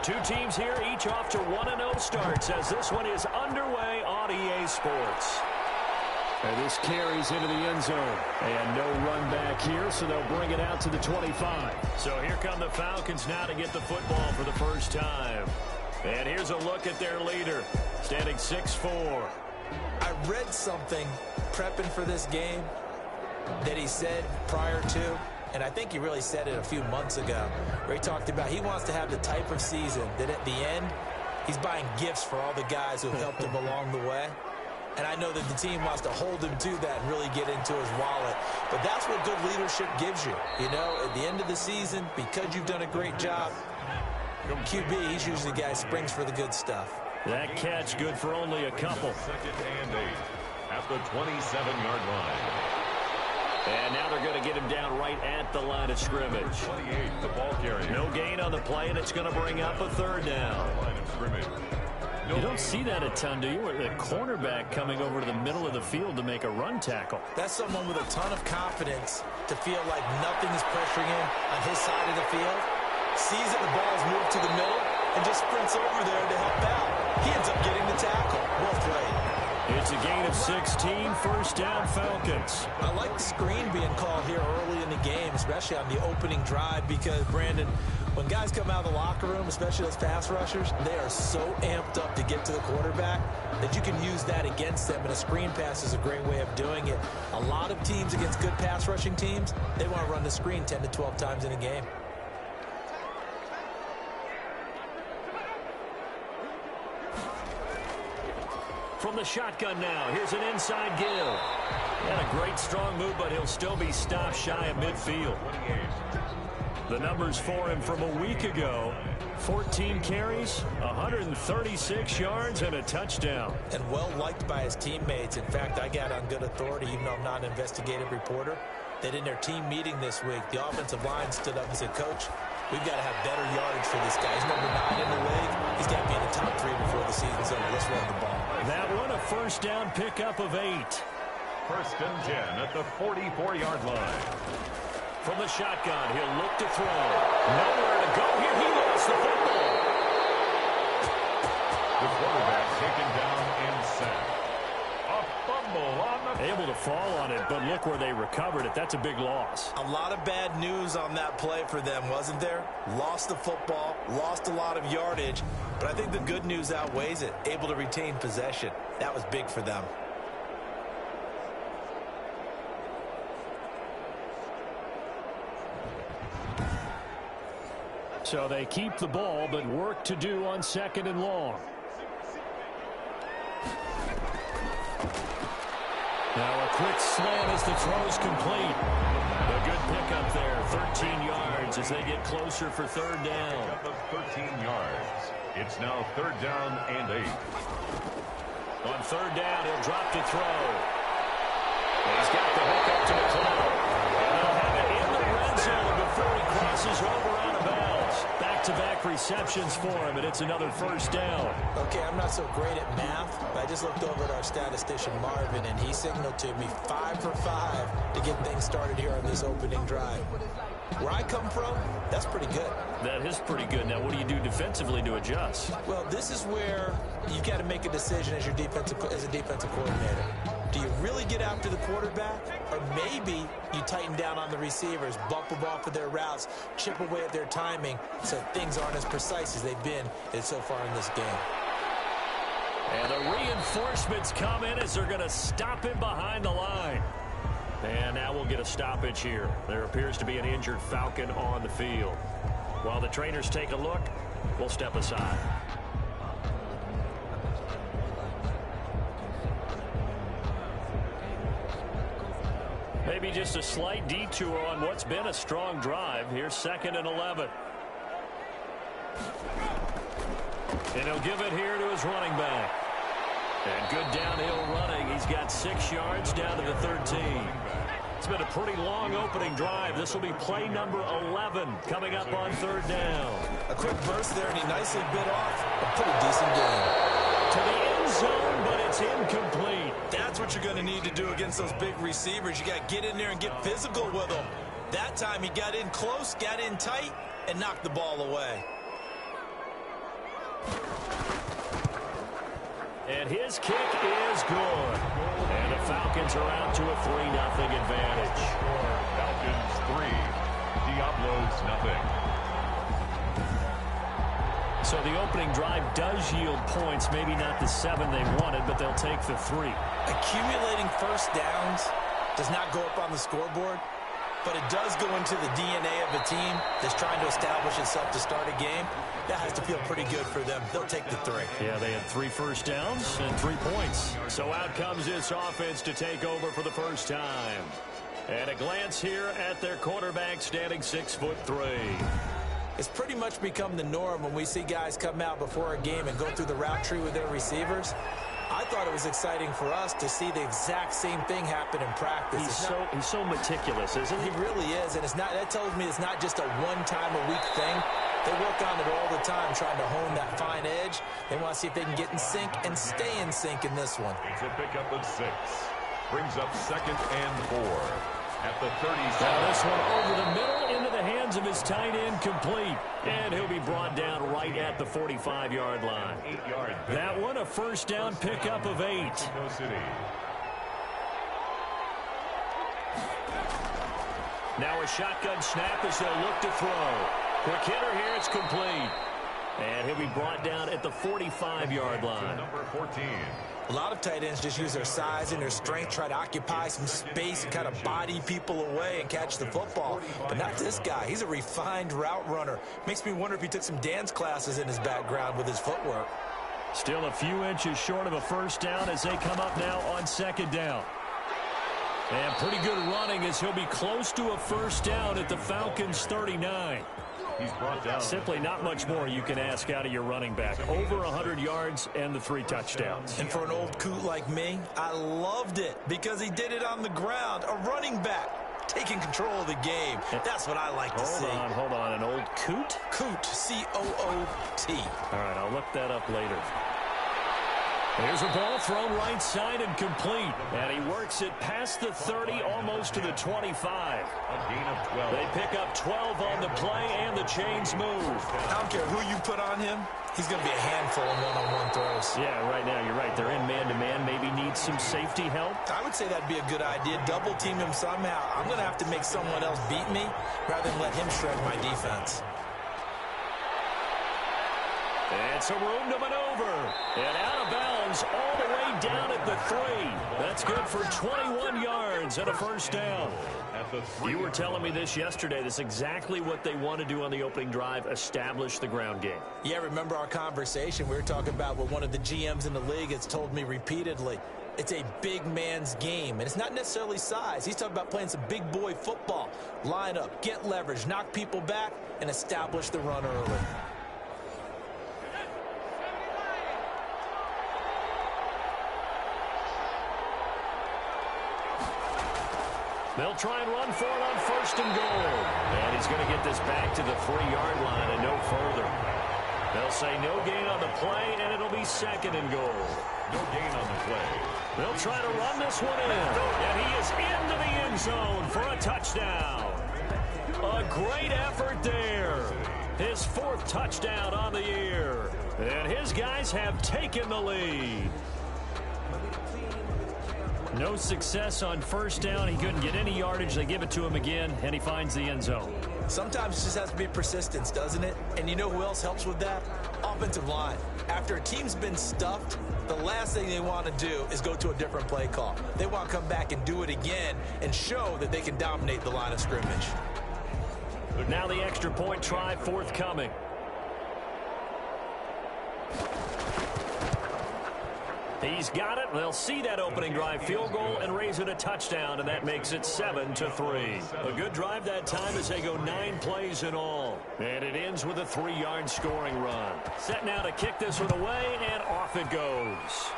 Two teams here, each off to 1-0 starts as this one is underway on EA Sports. And this carries into the end zone. And no run back here, so they'll bring it out to the 25. So here come the Falcons now to get the football for the first time. And here's a look at their leader, standing 6'4". I read something prepping for this game that he said prior to, and I think he really said it a few months ago, where he talked about he wants to have the type of season that at the end, he's buying gifts for all the guys who helped him along the way. And I know that the team wants to hold him to that and really get into his wallet. But that's what good leadership gives you. You know, at the end of the season, because you've done a great job, QB, he's usually the guy who springs for the good stuff. That catch good for only a couple. 2nd and 8 at the 27-yard line. And now they're going to get him down right at the line of scrimmage. 28, the ball carrier. No gain on the play, and it's going to bring up a third down. Line of scrimmage. You don't see that a ton, do you? The cornerback coming over to the middle of the field to make a run tackle. That's someone with a ton of confidence to feel like nothing is pressuring him on his side of the field. Sees that the ball's moved to the middle and just sprints over there to help out. He ends up getting the tackle. Well played. It's a gain of 16, first down Falcons. I like the screen being called here early in the game, especially on the opening drive, because, Brandon, when guys come out of the locker room, especially those pass rushers, they are so amped up to get to the quarterback that you can use that against them, and a screen pass is a great way of doing it. A lot of teams against good pass rushing teams, they want to run the screen 10 to 12 times in a game. From the shotgun now, here's an inside give. And a great strong move, but he'll still be stopped shy of midfield. The numbers for him from a week ago, 14 carries, 136 yards, and a touchdown. And well liked by his teammates. In fact, I got on good authority, even though I'm not an investigative reporter, that in their team meeting this week, the offensive line stood up and said, Coach, we've got to have better yardage for this guy. He's number 9 in the league. He's got to be in the top 3 before the season's over. Let's run the ball. That one a first down pickup of 8. 1st and 10 at the 44-yard line. From the shotgun, he'll look to throw. Nowhere to go here. He lost the football. The quarterback taken down and sacked. A fumble on the... Able to fall on it, but look where they recovered it. That's a big loss. A lot of bad news on that play for them, wasn't there? Lost the football, lost a lot of yardage, but I think the good news outweighs it. Able to retain possession. That was big for them. So they keep the ball, but work to do on 2nd and long. Now a quick slant as the throw's complete. A good pickup there, 13 yards as they get closer for 3rd down. Pickup of 13 yards. It's now 3rd down and 8. On 3rd down, he'll drop to throw. And he's got the hook up to McCloud. And they'll have it in the red zone before he crosses over out of bounds. Back-to-back receptions for him, and it's another first down. Okay, I'm not so great at math, but I just looked over at our statistician, Marvin, and he signaled to me 5 for 5 to get things started here on this opening drive. Where I come from, that's pretty good. That is pretty good. Now, what do you do defensively to adjust? Well, this is where you've got to make a decision as a defensive coordinator. Do you really get after the quarterback, or maybe you tighten down on the receivers, bump them off of their routes, chip away at their timing so things aren't as precise as they've been so far in this game? And the reinforcements come in as they're going to stop him behind the line. And now we'll get a stoppage here. There appears to be an injured Falcon on the field. While the trainers take a look, we'll step aside. Maybe just a slight detour on what's been a strong drive. Here's 2nd and 11. And he'll give it here to his running back. And good downhill running. He's got 6 yards down to the 13. It's been a pretty long opening drive. This will be play number 11 coming up on 3rd down. A quick burst there, and he nicely bit off a pretty decent game. To the end zone, but it's incomplete. That's what you're going to need to do against those big receivers. You got to get in there and get physical with them. That time he got in close, got in tight, and knocked the ball away. And his kick is good. And the Falcons are out to a 3-0 advantage. Falcons 3, Diablos nothing. So the opening drive does yield points, maybe not the 7 they wanted, but they'll take the 3. Accumulating first downs does not go up on the scoreboard, but it does go into the DNA of a team that's trying to establish itself to start a game. That has to feel pretty good for them. They'll take the 3. Yeah, they had 3 first downs and 3 points. So out comes this offense to take over for the first time. And a glance here at their quarterback standing 6'3". It's pretty much become the norm when we see guys come out before a game and go through the route tree with their receivers. I thought it was exciting for us to see the exact same thing happen in practice. He's so meticulous, isn't he? He really is, and that tells me it's not just a one-time-a-week thing. They work on it all the time, trying to hone that fine edge. They want to see if they can get in sync and stay in sync in this one. It's a pickup of 6. Brings up 2nd and 4. At the 37. Now this one over the middle into the hands of his tight end, complete. And he'll be brought down right at the 45-yard line. 8-yard. That one a first down pickup of 8. No City. Now a shotgun snap as they'll look to throw. Quick hitter here, it's complete. And he'll be brought down at the 45-yard line. Number 14. A lot of tight ends just use their size and their strength, try to occupy some space and kind of body people away and catch the football. But not this guy. He's a refined route runner. Makes me wonder if he took some dance classes in his background with his footwork. Still a few inches short of a first down as they come up now on 2nd down. And pretty good running as he'll be close to a first down at the Falcons' 39. He's brought down. Simply not much more you can ask out of your running back. Over 100 yards and the 3 touchdowns. And for an old coot like me, I loved it because he did it on the ground. A running back taking control of the game. That's what I like to see. Hold on. An old coot? Coot, C-O-O-T. All right, I'll look that up later. Here's a ball thrown right side and complete. And he works it past the 30, almost to the 25. A gain of 12. They pick up 12 on the play, and the chains move. I don't care who you put on him. He's going to be a handful in one-on-one throws. Yeah, right now, you're right. They're in man-to-man. Maybe needs some safety help. I would say that'd be a good idea. Double team him somehow. I'm going to have to make someone else beat me rather than let him shred my defense. And some room to maneuver. And out of bounds all the way down at the 3. That's good for 21 yards and a first down. You were telling me this yesterday. That's exactly what they want to do on the opening drive, establish the ground game. Yeah, remember our conversation? We were talking about what one of the GMs in the league has told me repeatedly. It's a big man's game, and it's not necessarily size. He's talking about playing some big boy football. Line up, get leverage, knock people back, and establish the run early. They'll try and run for it on 1st and goal. And he's going to get this back to the 3-yard line and no further. They'll say no gain on the play, and it'll be 2nd and goal. No gain on the play. They'll try to run this one in. And he is into the end zone for a touchdown. A great effort there. His 4th touchdown on the year. And his guys have taken the lead. No success on 1st down. He couldn't get any yardage. They give it to him again, and he finds the end zone. Sometimes it just has to be persistence, doesn't it? And you know who else helps with that? Offensive line. After a team's been stuffed, the last thing they want to do is go to a different play call. They want to come back and do it again and show that they can dominate the line of scrimmage. Now the extra point try forthcoming. He's got it. They'll see that opening drive field goal and raise it a touchdown, and that makes it 7-3. A good drive that time as they go 9 plays in all. And it ends with a 3-yard scoring run. Set now to kick this one away, and off it goes.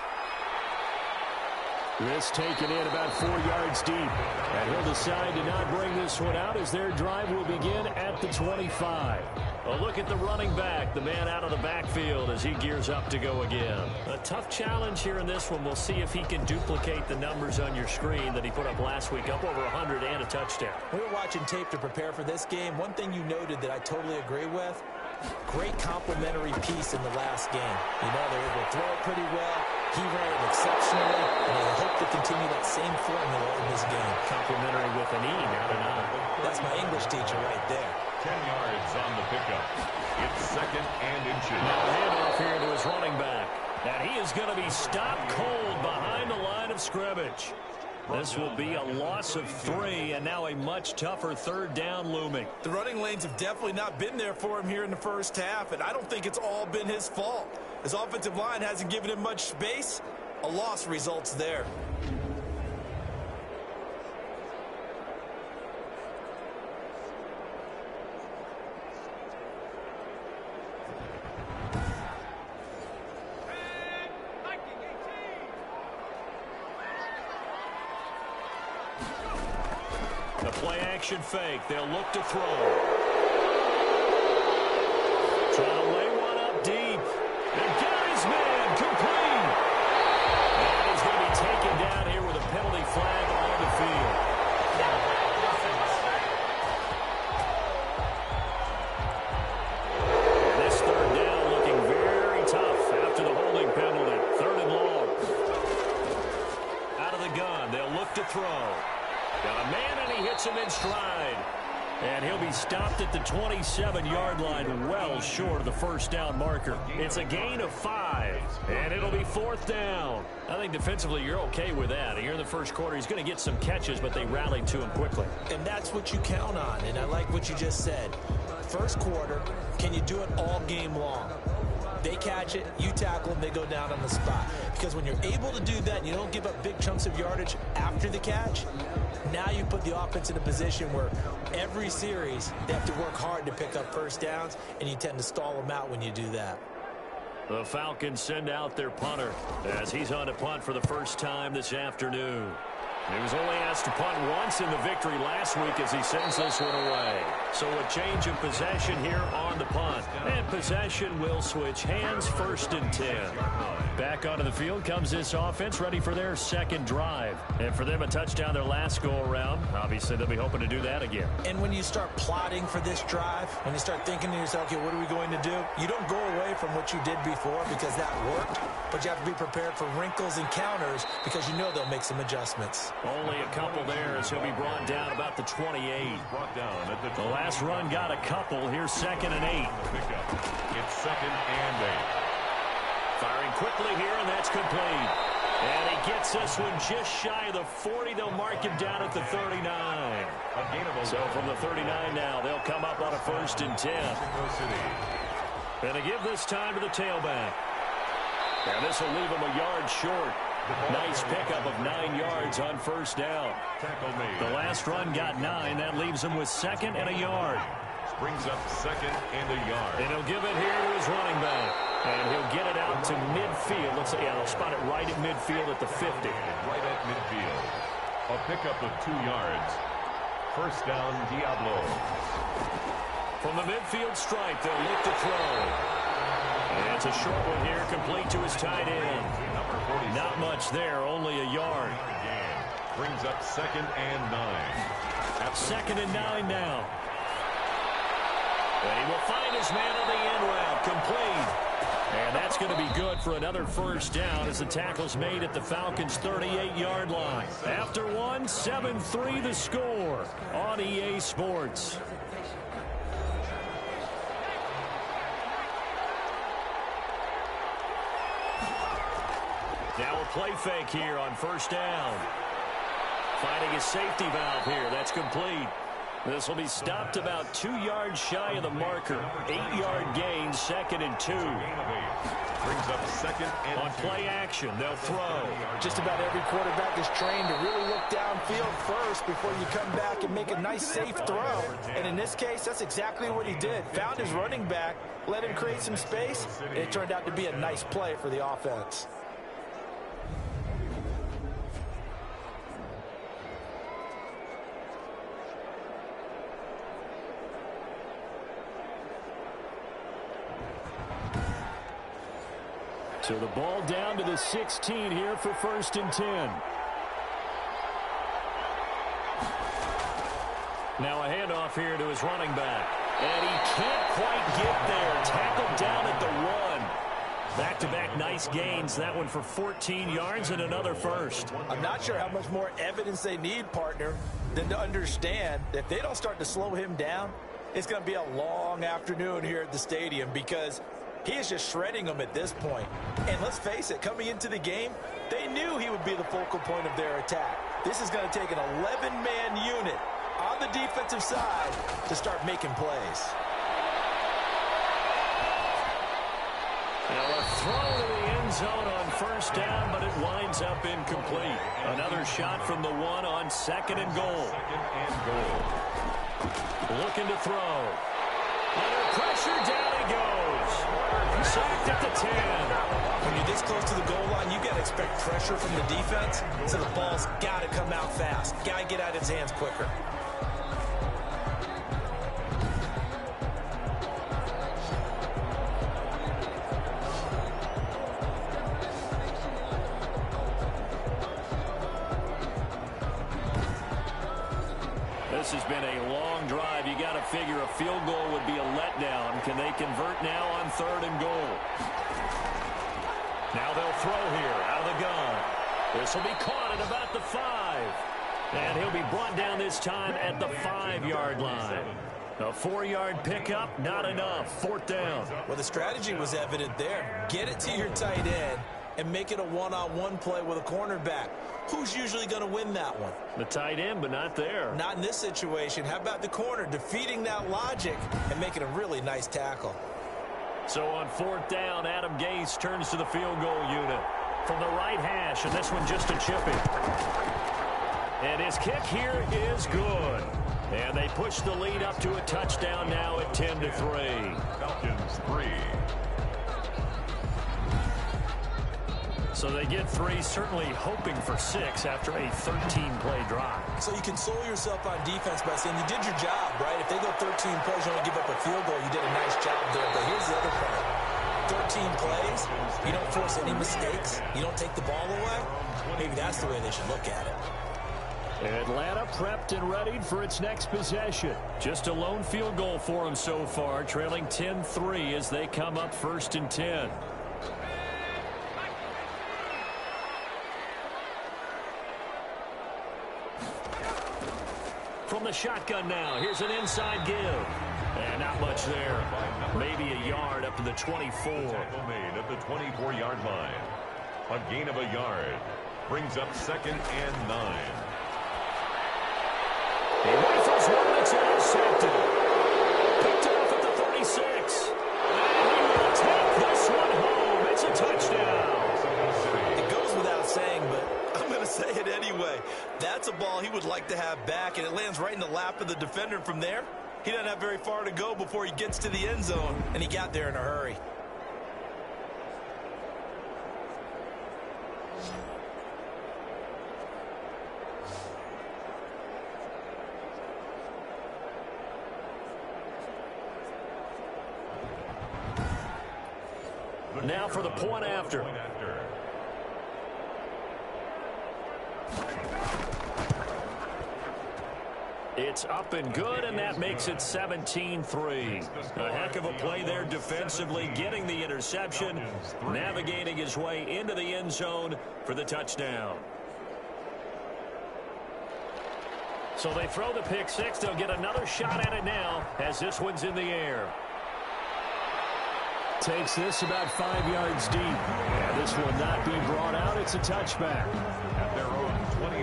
This taken in about 4 yards deep. And he'll decide to not bring this one out as their drive will begin at the 25. A look at the running back, the man out of the backfield as he gears up to go again. A tough challenge here in this one. We'll see if he can duplicate the numbers on your screen that he put up last week, up over 100 and a touchdown. We were watching tape to prepare for this game. One thing you noted that I totally agree with, Great complimentary piece in the last game. You know, they were able to throw it pretty well. He ran it exceptionally, and they hope to continue that same formula in this game. Complimentary with an E, not an I. That's my English teacher right there. 10 yards on the pickup. It's second and inches. Now a handoff here to his running back. And he is going to be stopped cold behind the line of scrimmage. This will be a loss of 3, and now a much tougher third down looming. The running lanes have definitely not been there for him here in the first half, and I don't think it's all been his fault. His offensive line hasn't given him much space. A loss results there. The play-action fake. They'll look to throw. Trying to lay one up deep. And Gary's man complete. And he's going to be taken down here with a penalty flag on the field. And this third down looking very tough after the holding penalty. Third and long. Out of the gun. They'll look to throw. Got a man, and he hits him in stride. And he'll be stopped at the 27-yard line, well short of the first down marker. It's a gain of 5, and it'll be fourth down. I think defensively you're okay with that. Here in the first quarter, he's going to get some catches, but they rallied to him quickly. And that's what you count on, and I like what you just said. First quarter, can you do it all game long? They catch it, you tackle them, they go down on the spot. Because when you're able to do that and you don't give up big chunks of yardage after the catch, now you put the offense in a position where every series they have to work hard to pick up first downs, and you tend to stall them out when you do that. The Falcons send out their punter as he's on to punt for the first time this afternoon. He was only asked to punt once in the victory last week as he sends this one away. So a change of possession here on the punt. And possession will switch hands, first and 10. Back onto the field comes this offense, ready for their second drive. And for them, a touchdown their last go-around. Obviously, they'll be hoping to do that again. And when you start plotting for this drive, when you start thinking to yourself, okay, what are we going to do? You don't go away from what you did before because that worked, but you have to be prepared for wrinkles and counters because you know they'll make some adjustments. Only a couple there as he'll be brought down about the 28. Brought down at the The last run got a couple. Here's second and 8. It's second and 8. Firing quickly here, and that's complete. And he gets this one just shy of the 40. They'll mark him down at the 39. So from the 39 now, they'll come up on a first and 10. And they give this time to the tailback. And this will leave him a yard short. Nice pickup of 9 yards on first down. The last run got 9. That leaves him with second and a yard. Brings up second and a yard. And he'll give it here to his running back. And he'll get it out to midfield. Let's say, yeah, they'll spot it right at midfield at the 50. Right at midfield. A pickup of 2 yards. First down, Diablo. From the midfield stripe, they'll look to throw. And it's a short one here, complete to his tight end. Not much there, only a yard. Brings up second and 9. Second and 9 now. And he will find his man on the end route, complete. And that's going to be good for another first down as the tackle's made at the Falcons' 38-yard line. After one, 7-3 the score on EA Sports. Now a play fake here on first down. Finding his safety valve here. That's complete. This will be stopped about 2 yards shy of the marker. 8-yard gain, second and 2. Brings up second and on play action, they'll throw. Just about every quarterback is trained to really look downfield first before you come back and make a nice, safe throw. And in this case, that's exactly what he did. Found his running back, let him create some space, and it turned out to be a nice play for the offense. So the ball down to the 16 here for first and 10. Now a handoff here to his running back. And he can't quite get there. Back-to-back nice gains. That one for 14 yards and another first. I'm not sure how much more evidence they need, partner, than to understand that if they don't start to slow him down, it's going to be a long afternoon here at the stadium because he is just shredding them at this point. And let's face it, coming into the game, they knew he would be the focal point of their attack. This is going to take an 11-man unit on the defensive side to start making plays. Now a throw to the end zone on first down, but it winds up incomplete. Another shot from the one on second and goal. Looking to throw. Under pressure, down he goes. Sacked at the 10. When you're this close to the goal line, you got to expect pressure from the defense, so the ball's got to come out fast. Got to get out of his hands quicker. This has been a long drive. You got to figure a field goal would be a letdown. Can they convert now on third and goal? Now they'll throw here out of the gun. This will be caught at about the 5. And he'll be brought down this time at the 5-yard line. A 4-yard pickup, not enough. Fourth down. Well, the strategy was evident there. Get it to your tight end and make it a one-on-one play with a cornerback. Who's usually going to win that one? The tight end, but not there. Not in this situation. How about the corner defeating that logic and making a really nice tackle? So on fourth down, Adam Gase turns to the field goal unit from the right hash, and this one just a chipping. And his kick here is good. And they push the lead up to a touchdown now at 10-3. Falcons 3. So they get 3, certainly hoping for 6 after a 13-play drive. So you console yourself on defense by saying you did your job, right? If they go 13 plays, you only give up a field goal, you did a nice job there. But here's the other part. 13 plays, you don't force any mistakes, you don't take the ball away. Maybe that's the way they should look at it. Atlanta prepped and readied for its next possession. Just a lone field goal for them so far, trailing 10-3 as they come up first and 10. From the shotgun now, here's an inside give. And not much there. Maybe a yard up to the 24. Tackle made at the 24-yard line. A gain of a yard. Brings up second and 9. He rifles one that's intercepted. Picked off at the 36. And he will take this one home. It's a touchdown. It goes without saying, but I'm going to say it anyway. That's a ball he would like to have back, and it lands right in the lap of the defender from there. He doesn't have very far to go before he gets to the end zone, and he got there in a hurry. Now for the point after. It's up and good, and that makes it 17-3. A heck of a play there defensively, getting the interception, navigating his way into the end zone for the touchdown. So they throw the pick six. They'll get another shot at it now as this one's in the air. Takes this about 5 yards deep. And this will not be brought out. It's a touchback. At their own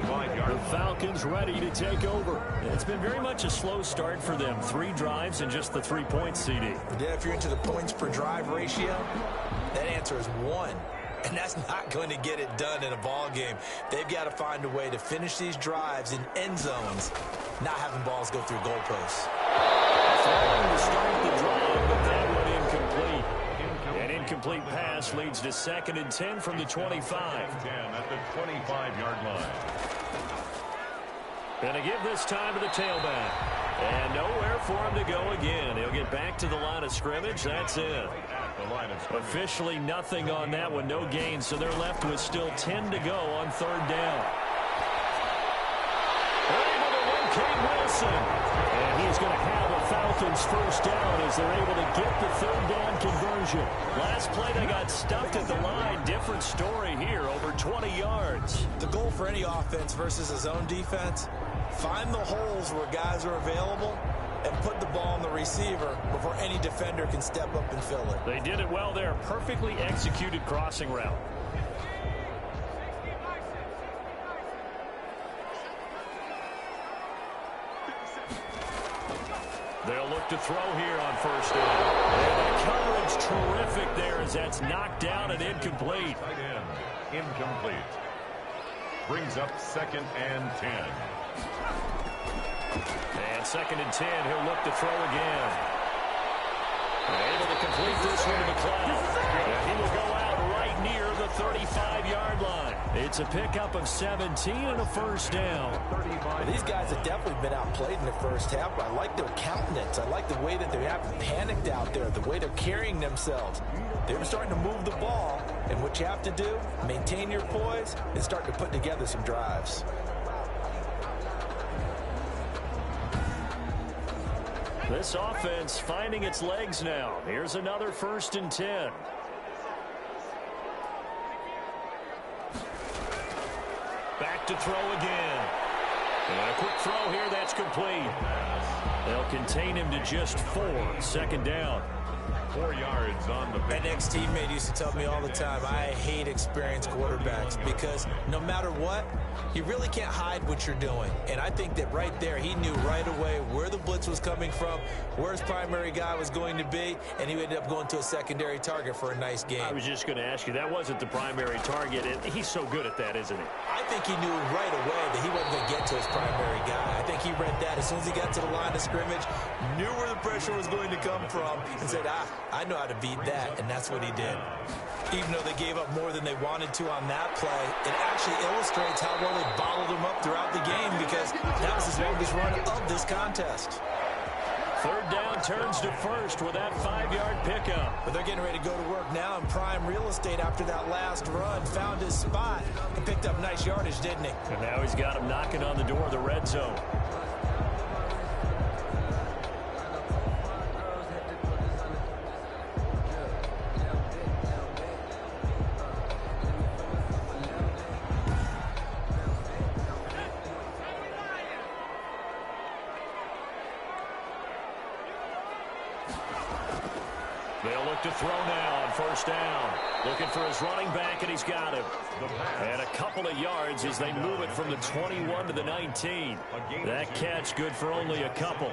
25-yard The Falcons ready to take over. It's been very much a slow start for them. 3 drives and just the 3 points, CD. Yeah, if you're into the points per drive ratio, that answer is 1. And that's not going to get it done in a ball game. They've got to find a way to finish these drives in end zones, not having balls go through goalposts. Throwing to start the drive, but that one incomplete. An incomplete pass leads to 2nd and 10 from the 25. 10 at the 25-yard line. And to give this time to the tailback. And nowhere for him to go again. He'll get back to the line of scrimmage. That's it. At the line of scrimmage. Officially nothing on that one. No gain. So they're left with still 10 to go on 3rd down. They're able to win Cade Wilson. And he's going to have a Falcons first down as they're able to get the third down conversion. Last play, they got stuffed at the line. Different story here, over 20 yards. The goal for any offense versus his own defense, find the holes where guys are available and put the ball on the receiver before any defender can step up and fill it. They did it well there. Perfectly executed crossing route. They'll look to throw here on first down. And the coverage terrific there as that's knocked down and incomplete. Tight end, incomplete. Brings up 2nd and 10. And 2nd and 10, he'll look to throw again. Able to complete this one to McLeod. And he will go out right near the 35-yard line. It's a pickup of 17 and a first down. Well, these guys have definitely been outplayed in the first half, but I like their countenance. I like the way that they haven't panicked out there, the way they're carrying themselves. They're starting to move the ball, and what you have to do, maintain your poise and start to put together some drives. This offense finding its legs now. Here's another 1st and 10. Back to throw again. And a quick throw here, that's complete. They'll contain him to just 4. 2nd down. 4 yards on the My next teammate used to tell me all the time, I hate experienced quarterbacks because no matter what, you really can't hide what you're doing. And I think that right there, he knew right away where the blitz was coming from, where his primary guy was going to be, and he ended up going to a secondary target for a nice game. I was just going to ask you, that wasn't the primary target. He's so good at that, isn't he? I think he knew right away that he wasn't going to get to his primary guy. I think he read that as soon as he got to the line of scrimmage, knew where the pressure was going to come from, and said, I know how to beat that, and that's what he did. Even though they gave up more than they wanted to on that play, it actually illustrates how well they bottled him up throughout the game because that was his longest run of this contest. 3rd down turns to 1st with that 5-yard pickup. But they're getting ready to go to work now in prime real estate after that last run. Found his spot and picked up nice yardage, didn't he? And now he's got him knocking on the door of the red zone. They'll look to throw now on 1st down. Looking for his running back, and he's got him. And a couple of yards as they move it from the 21 to the 19. That catch good for only a couple.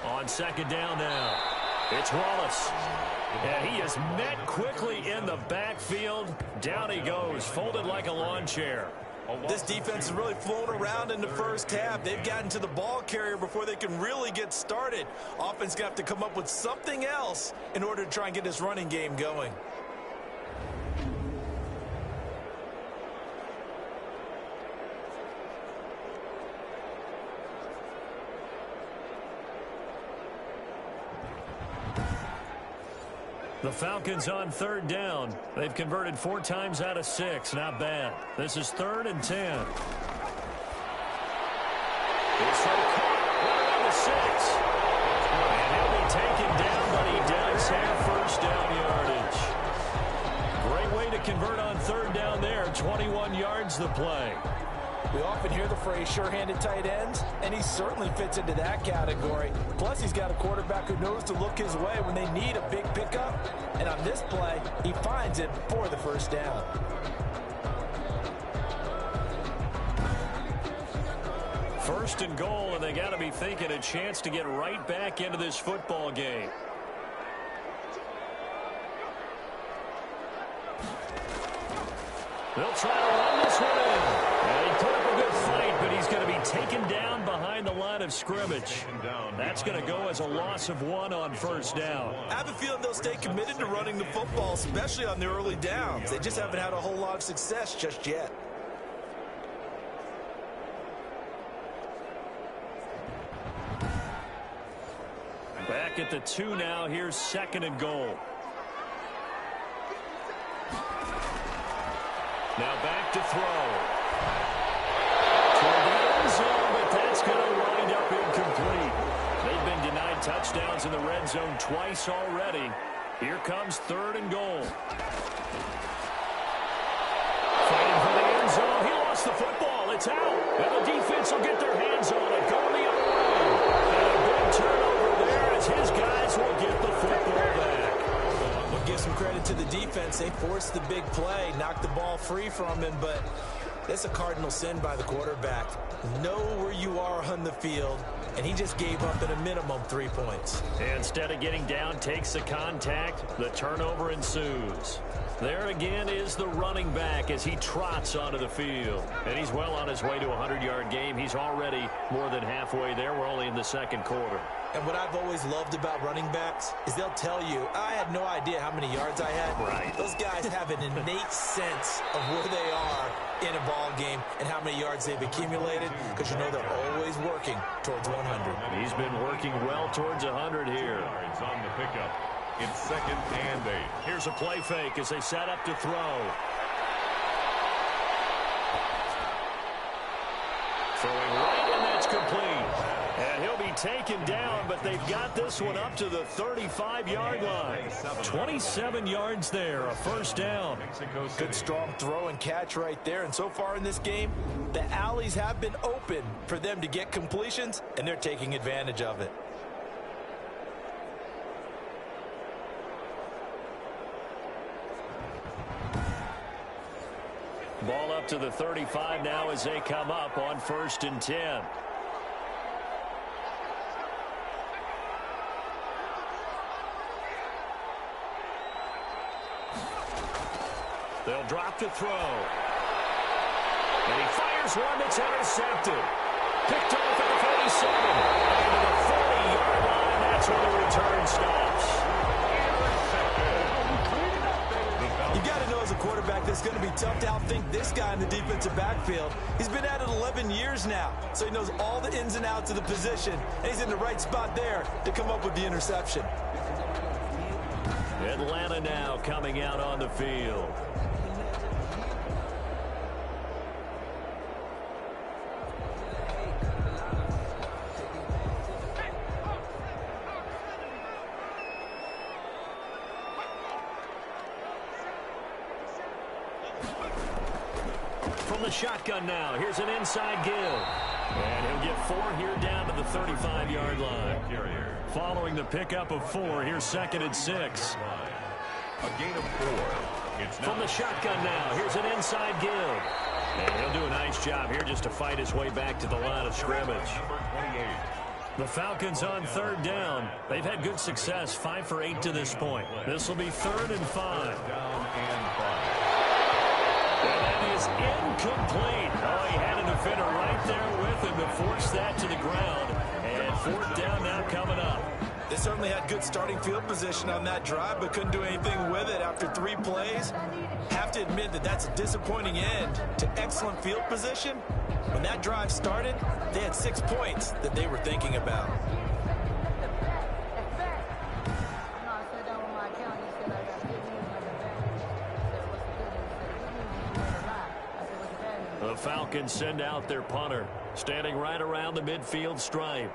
On 2nd down now, it's Wallace. And he is met quickly in the backfield. Down he goes, folded like a lawn chair. This defense has really flown around in the first half. They've gotten to the ball carrier before they can really get started. Offense going to have to come up with something else in order to try and get this running game going. The Falcons on 3rd down. They've converted 4 times out of 6. Not bad. This is 3rd and 10. It's right on the 6. And he'll be taken down, but he does have 1st down yardage. Great way to convert on 3rd down there. 21 yards the play. We often hear the phrase sure-handed tight ends, and he certainly fits into that category. Plus, he's got a quarterback who knows to look his way when they need a big pickup. And on this play, he finds it for the 1st down. First and goal, and they got to be thinking a chance to get right back into this football game. They'll try to run this one in. And he put up a good fight, but he's going to be taken down behind the line of scrimmage. That's going to go as a loss of 1 on 1st down. I have a feeling they'll stay committed to running the football, especially on the early downs. They just haven't had a whole lot of success just yet. Back at the 2 now. Here's 2nd and goal. Now back to throw. Toward the touchdowns in the red zone twice already. Here comes 3rd and goal. Fighting for the end zone. He lost the football. It's out. And the defense will get their hands on it. Going the other way. And a big turnover there as his guys will get the football back. We'll give some credit to the defense. They forced the big play, knocked the ball free from him, but that's a cardinal sin by the quarterback. Know where you are on the field, and he just gave up at a minimum 3 points. Instead of getting down, takes the contact. The turnover ensues. There again is the running back as he trots onto the field. And he's well on his way to a 100-yard game. He's already more than halfway there. We're only in the second quarter. And what I've always loved about running backs is they'll tell you, I had no idea how many yards I had. Right. Those guys have an innate sense of where they are in a ball game and how many yards they've accumulated, because you know they're always working towards 100. He's been working well towards 100 here. Yards on the pickup. It's 2nd and 8. Here's a play fake as they set up to throw. Throwing right, and that's complete. And he'll be taken down, but they've got this one up to the 35-yard line. 27 yards there, a first down. Good strong throw and catch right there. And so far in this game, the alleys have been open for them to get completions, and they're taking advantage of it. Ball up to the 35 now as they come up on 1st and 10. They'll drop to throw. And he fires one that's intercepted. Picked off at the 47. And to the 40-yard line, that's where the return stops. You got to know as a quarterback that's going to be tough to outthink this guy in the defensive backfield. He's been at it 11 years now, so he knows all the ins and outs of the position, and he's in the right spot there to come up with the interception. Atlanta now coming out on the field. From the shotgun now, here's an inside give. And he'll get 4 here down to the 35-yard line. Following the pickup of 4, here's 2nd and 6. A gain of 4. It's From the shotgun now, here's an inside give. And he'll do a nice job here just to fight his way back to the line of scrimmage. number 28. The Falcons on 3rd down. They've had good success, 5 for 8 to this point. This will be 3rd and 5. Down and 5. And that is incomplete. Oh, he had a defender right there with him to force that to the ground. And 4th down now coming up. They certainly had good starting field position on that drive, but couldn't do anything with it after 3 plays. Have to admit that that's a disappointing end to excellent field position. When that drive started, they had 6 points that they were thinking about. The Falcons send out their punter, standing right around the midfield stripe.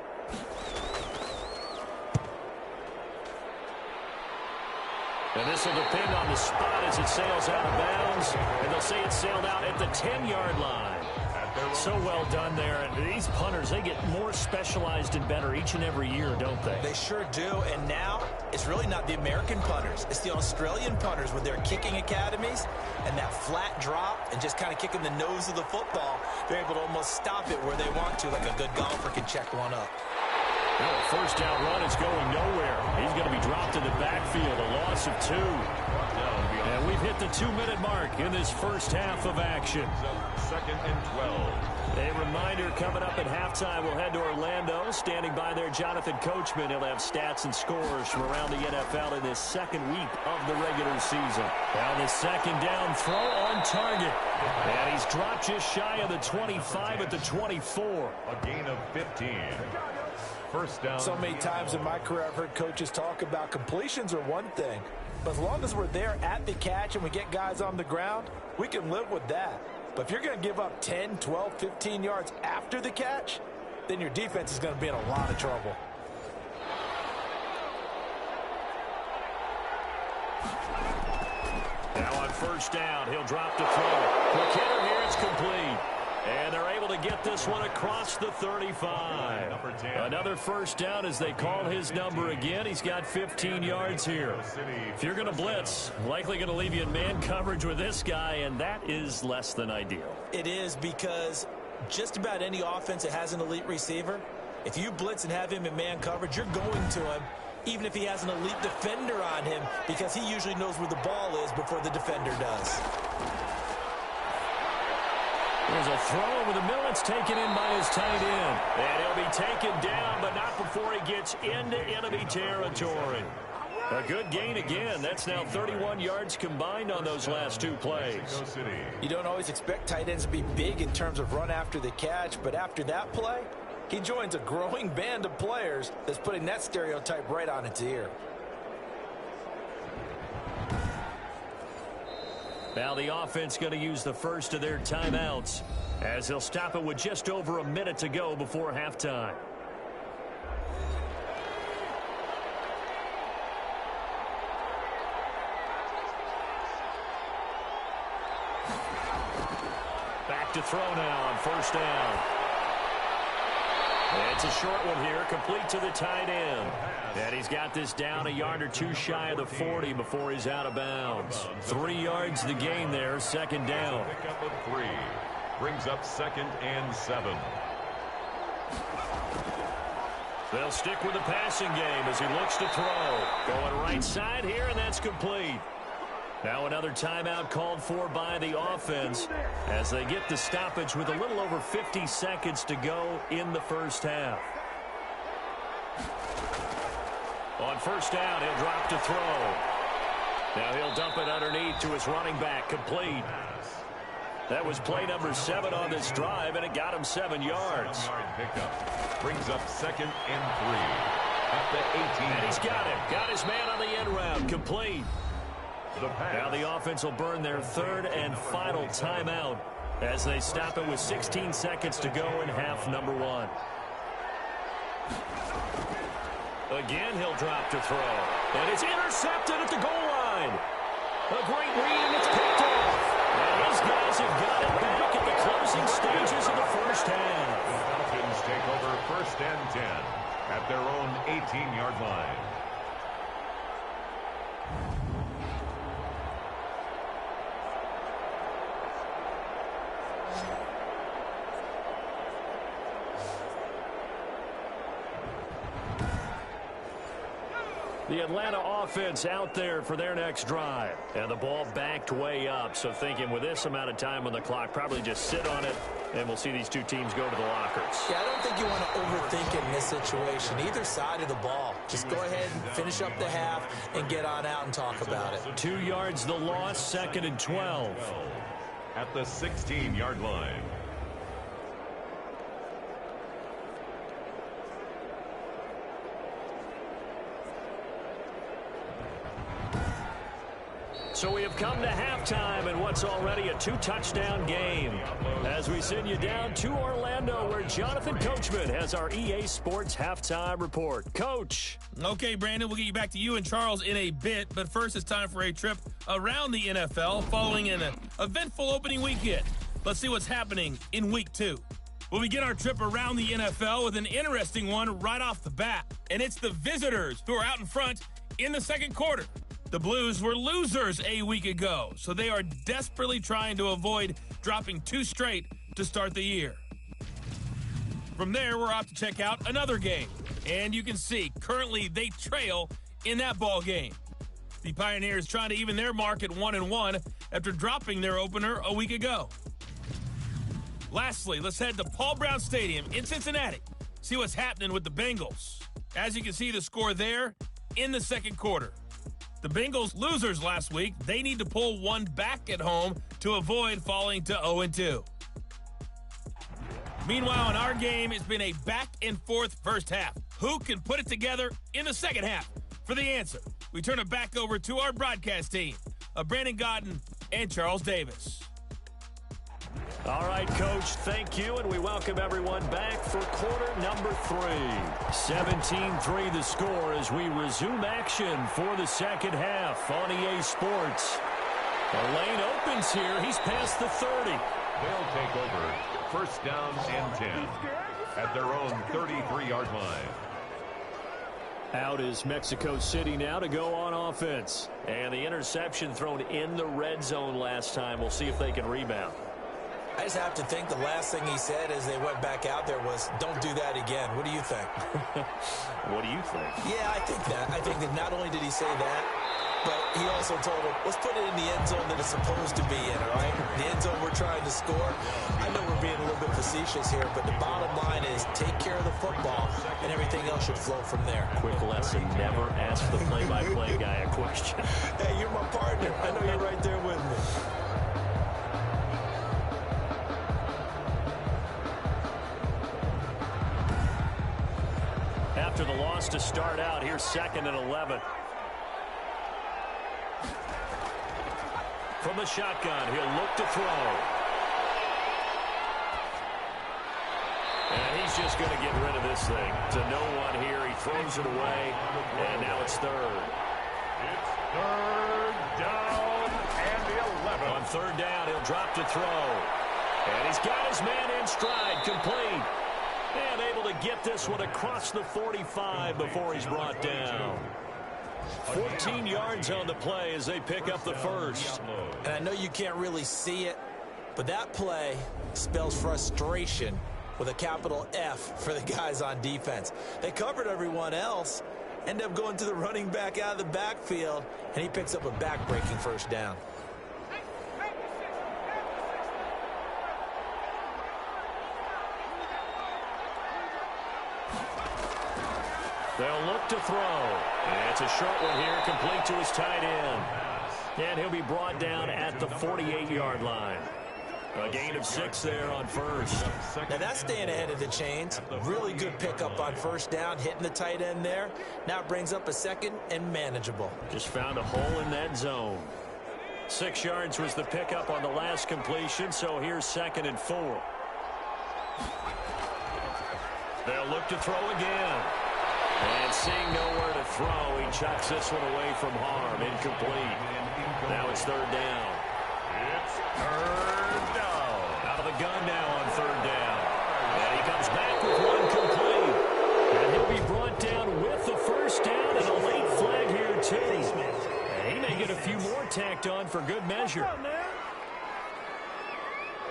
And this will depend on the spot as it sails out of bounds. And they'll say it sailed out at the 10-yard line. So well done there. And these punters, they get more specialized and better each and every year, don't they? They sure do. And now it's really not the American punters. It's the Australian punters with their kicking academies and that flat drop and just kind of kicking the nose of the football. They're able to almost stop it where they want to, like a good golfer can check one up. Well, the first down run is going nowhere. He's going to be dropped in the backfield, a loss of 2. And we've hit the 2-minute mark in this first half of action. 2nd and 12. A reminder coming up at halftime, we'll head to Orlando. Standing by there, Jonathan Coachman. He'll have stats and scores from around the NFL in this second week of the regular season. Now the 2nd down throw on target. And he's dropped just shy of the 25 at the 24. A gain of 15. First down. So many times in my career I've heard coaches talk about completions are one thing, but as long as we're there at the catch and we get guys on the ground, we can live with that. But if you're going to give up 10, 12, 15 yards after the catch, then your defense is going to be in a lot of trouble. Now on first down, he'll drop to throw. Quick hitter here, it's complete. And they're able to get this one across the 35. Another first down as they call his number again. He's got 15 yards here. If you're going to blitz, likely going to leave you in man coverage with this guy, and that is less than ideal. It is, because just about any offense that has an elite receiver, if you blitz and have him in man coverage, you're going to him, even if he has an elite defender on him, because he usually knows where the ball is before the defender does. There's a throw over the middle. It's taken in by his tight end. And he'll be taken down, but not before he gets into enemy territory. A good gain again. That's now 31 yards combined on those last two plays. You don't always expect tight ends to be big in terms of run after the catch, but after that play, he joins a growing band of players that's putting that stereotype right on its ear. Now the offense going to use the first of their timeouts as they'll stop it with just over a minute to go before halftime. Back to throw now on first down. It's a short one here, complete to the tight end. And he's got this down a yard or two shy of the 40 before he's out of bounds. 3 yards the gain there, second down. Pick up of 3. Brings up 2nd and 7. They'll stick with the passing game as he looks to throw. Going right side here, and that's complete. Now another timeout called for by the offense as they get the stoppage with a little over 50 seconds to go in the first half. On first down, he'll drop to throw. Now he'll dump it underneath to his running back, complete. That was play number 7 on this drive, and it got him 7 yards. 7-yard pickup. Brings up 2nd and 3 at the 18. And he's got it. Got his man on the end route, complete. Now the offense will burn their third and final timeout as they stop it with 16 seconds to go in half number 1. Again, he'll drop to throw. And it's intercepted at the goal line. A great read, and it's picked off. And his guys have got it back at the closing stages of the first half. The Falcons take over 1st and 10 at their own 18-yard line. The Atlanta offense out there for their next drive. And the ball backed way up. So thinking with this amount of time on the clock, probably just sit on it, and we'll see these two teams go to the lockers. Yeah, I don't think you want to overthink it in this situation. Either side of the ball. Just go ahead and finish up the half and get on out and talk about it. 2 yards the loss, 2nd and 12. At the 16-yard line. So we have come to halftime in what's already a 2-touchdown game. As we send you down to Orlando, where Jonathan Coachman has our EA Sports Halftime Report. Coach. Okay, Brandon, we'll get you back to you and Charles in a bit. But first, it's time for a trip around the NFL following an eventful opening weekend. Let's see what's happening in Week 2. We'll begin our trip around the NFL with an interesting one right off the bat. And it's the visitors who are out in front in the second quarter. The Blues were losers a week ago, so they are desperately trying to avoid dropping 2 straight to start the year. From there, we're off to check out another game. And you can see, currently they trail in that ball game. The Pioneers trying to even their mark at 1-1 after dropping their opener a week ago. Lastly, let's head to Paul Brown Stadium in Cincinnati. See what's happening with the Bengals. As you can see, the score there in the second quarter. The Bengals losers last week. They need to pull one back at home to avoid falling to 0-2. Meanwhile, in our game, it's been a back-and-forth first half. Who can put it together in the second half? For the answer, we turn it back over to our broadcast team of Brandon Gaudin and Charles Davis. All right, Coach, thank you, and we welcome everyone back for quarter number 3. 17-3 the score as we resume action for the second half on EA Sports. The lane opens here. He's past the 30. They'll take over first down and 10 at their own 33-yard line. Out is Mexico City now to go on offense. And the interception thrown in the red zone last time. We'll see if they can rebound. I just have to think the last thing he said as they went back out there was, don't do that again. What do you think? What do you think? Yeah, I think that. I think that not only did he say that, but he also told him, let's put it in the end zone that it's supposed to be in, all right? The end zone we're trying to score. I know we're being a little bit facetious here, but the bottom line is take care of the football, and everything else should flow from there. Quick lesson, never ask the play-by-play guy a question. Hey, you're my partner. I know you're right there with me. After the loss to start out, here's 2nd and 11. From the shotgun, he'll look to throw. And he's just going to get rid of this thing. To no one here, he throws it away, and now it's 3rd. It's 3rd down and 11. On 3rd down, he'll drop to throw. And he's got his man in stride, complete. And able to get this one across the 45 before he's brought down. 14 yards on the play as they pick up the first. And I know you can't really see it, but that play spells frustration with a capital F for the guys on defense. They covered everyone else, end up going to the running back out of the backfield, and he picks up a back-breaking first down. They'll look to throw. And it's a short one here, complete to his tight end. And he'll be brought down at the 48-yard line. A gain of 6 there on first. Now that's staying ahead of the chains. Really good pickup on first down, hitting the tight end there. Now it brings up a 2nd and manageable. Just found a hole in that zone. 6 yards was the pickup on the last completion, so here's 2nd and 4. They'll look to throw again. And seeing nowhere to throw, he chucks this one away from harm. Incomplete. Now it's 3rd down. It's 3rd down. Out of the gun now on 3rd down. And he comes back with one complete. And he'll be brought down with the first down and a late flag here, too. And he may get a few more tacked on for good measure.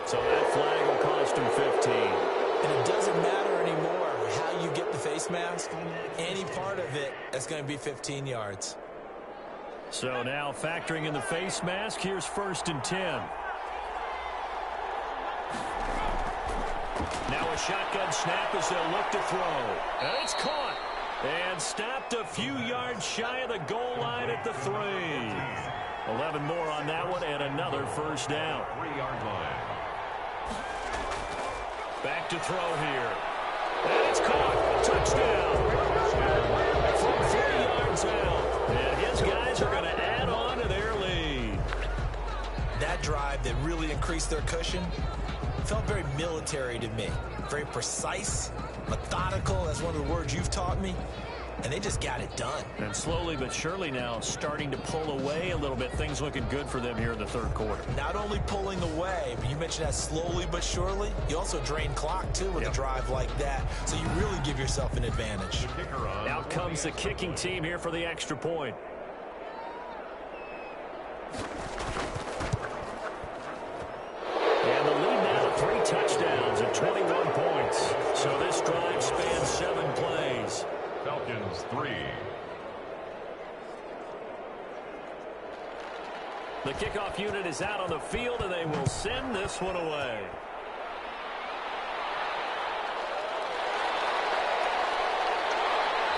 So that flag will cost him 15. And it doesn't matter anymore how you get the face mask. Any part of it, that's going to be 15 yards. So now factoring in the face mask, here's 1st and 10. Now a shotgun snap as they'll look to throw. And it's caught. And stopped a few yards shy of the goal line at the 3. 11 more on that one and another first down. 3-yard line. Back to throw here. And it's caught. Touchdown. From 3 yards out. And his guys are going to add on to their lead. That drive that really increased their cushion felt very military to me. Very precise, methodical. That's one of the words you've taught me. And they just got it done. And slowly but surely now starting to pull away a little bit. Things looking good for them here in the 3rd quarter. Not only pulling away, but you mentioned that slowly but surely. You also drain clock, too, with a drive like that. So you really give yourself an advantage. Out comes the kicking team here for the extra point. And the lead now to 3 touchdowns and 21 points. So this drive spans 7 plays. Falcons 3. The kickoff unit is out on the field, and they will send this one away.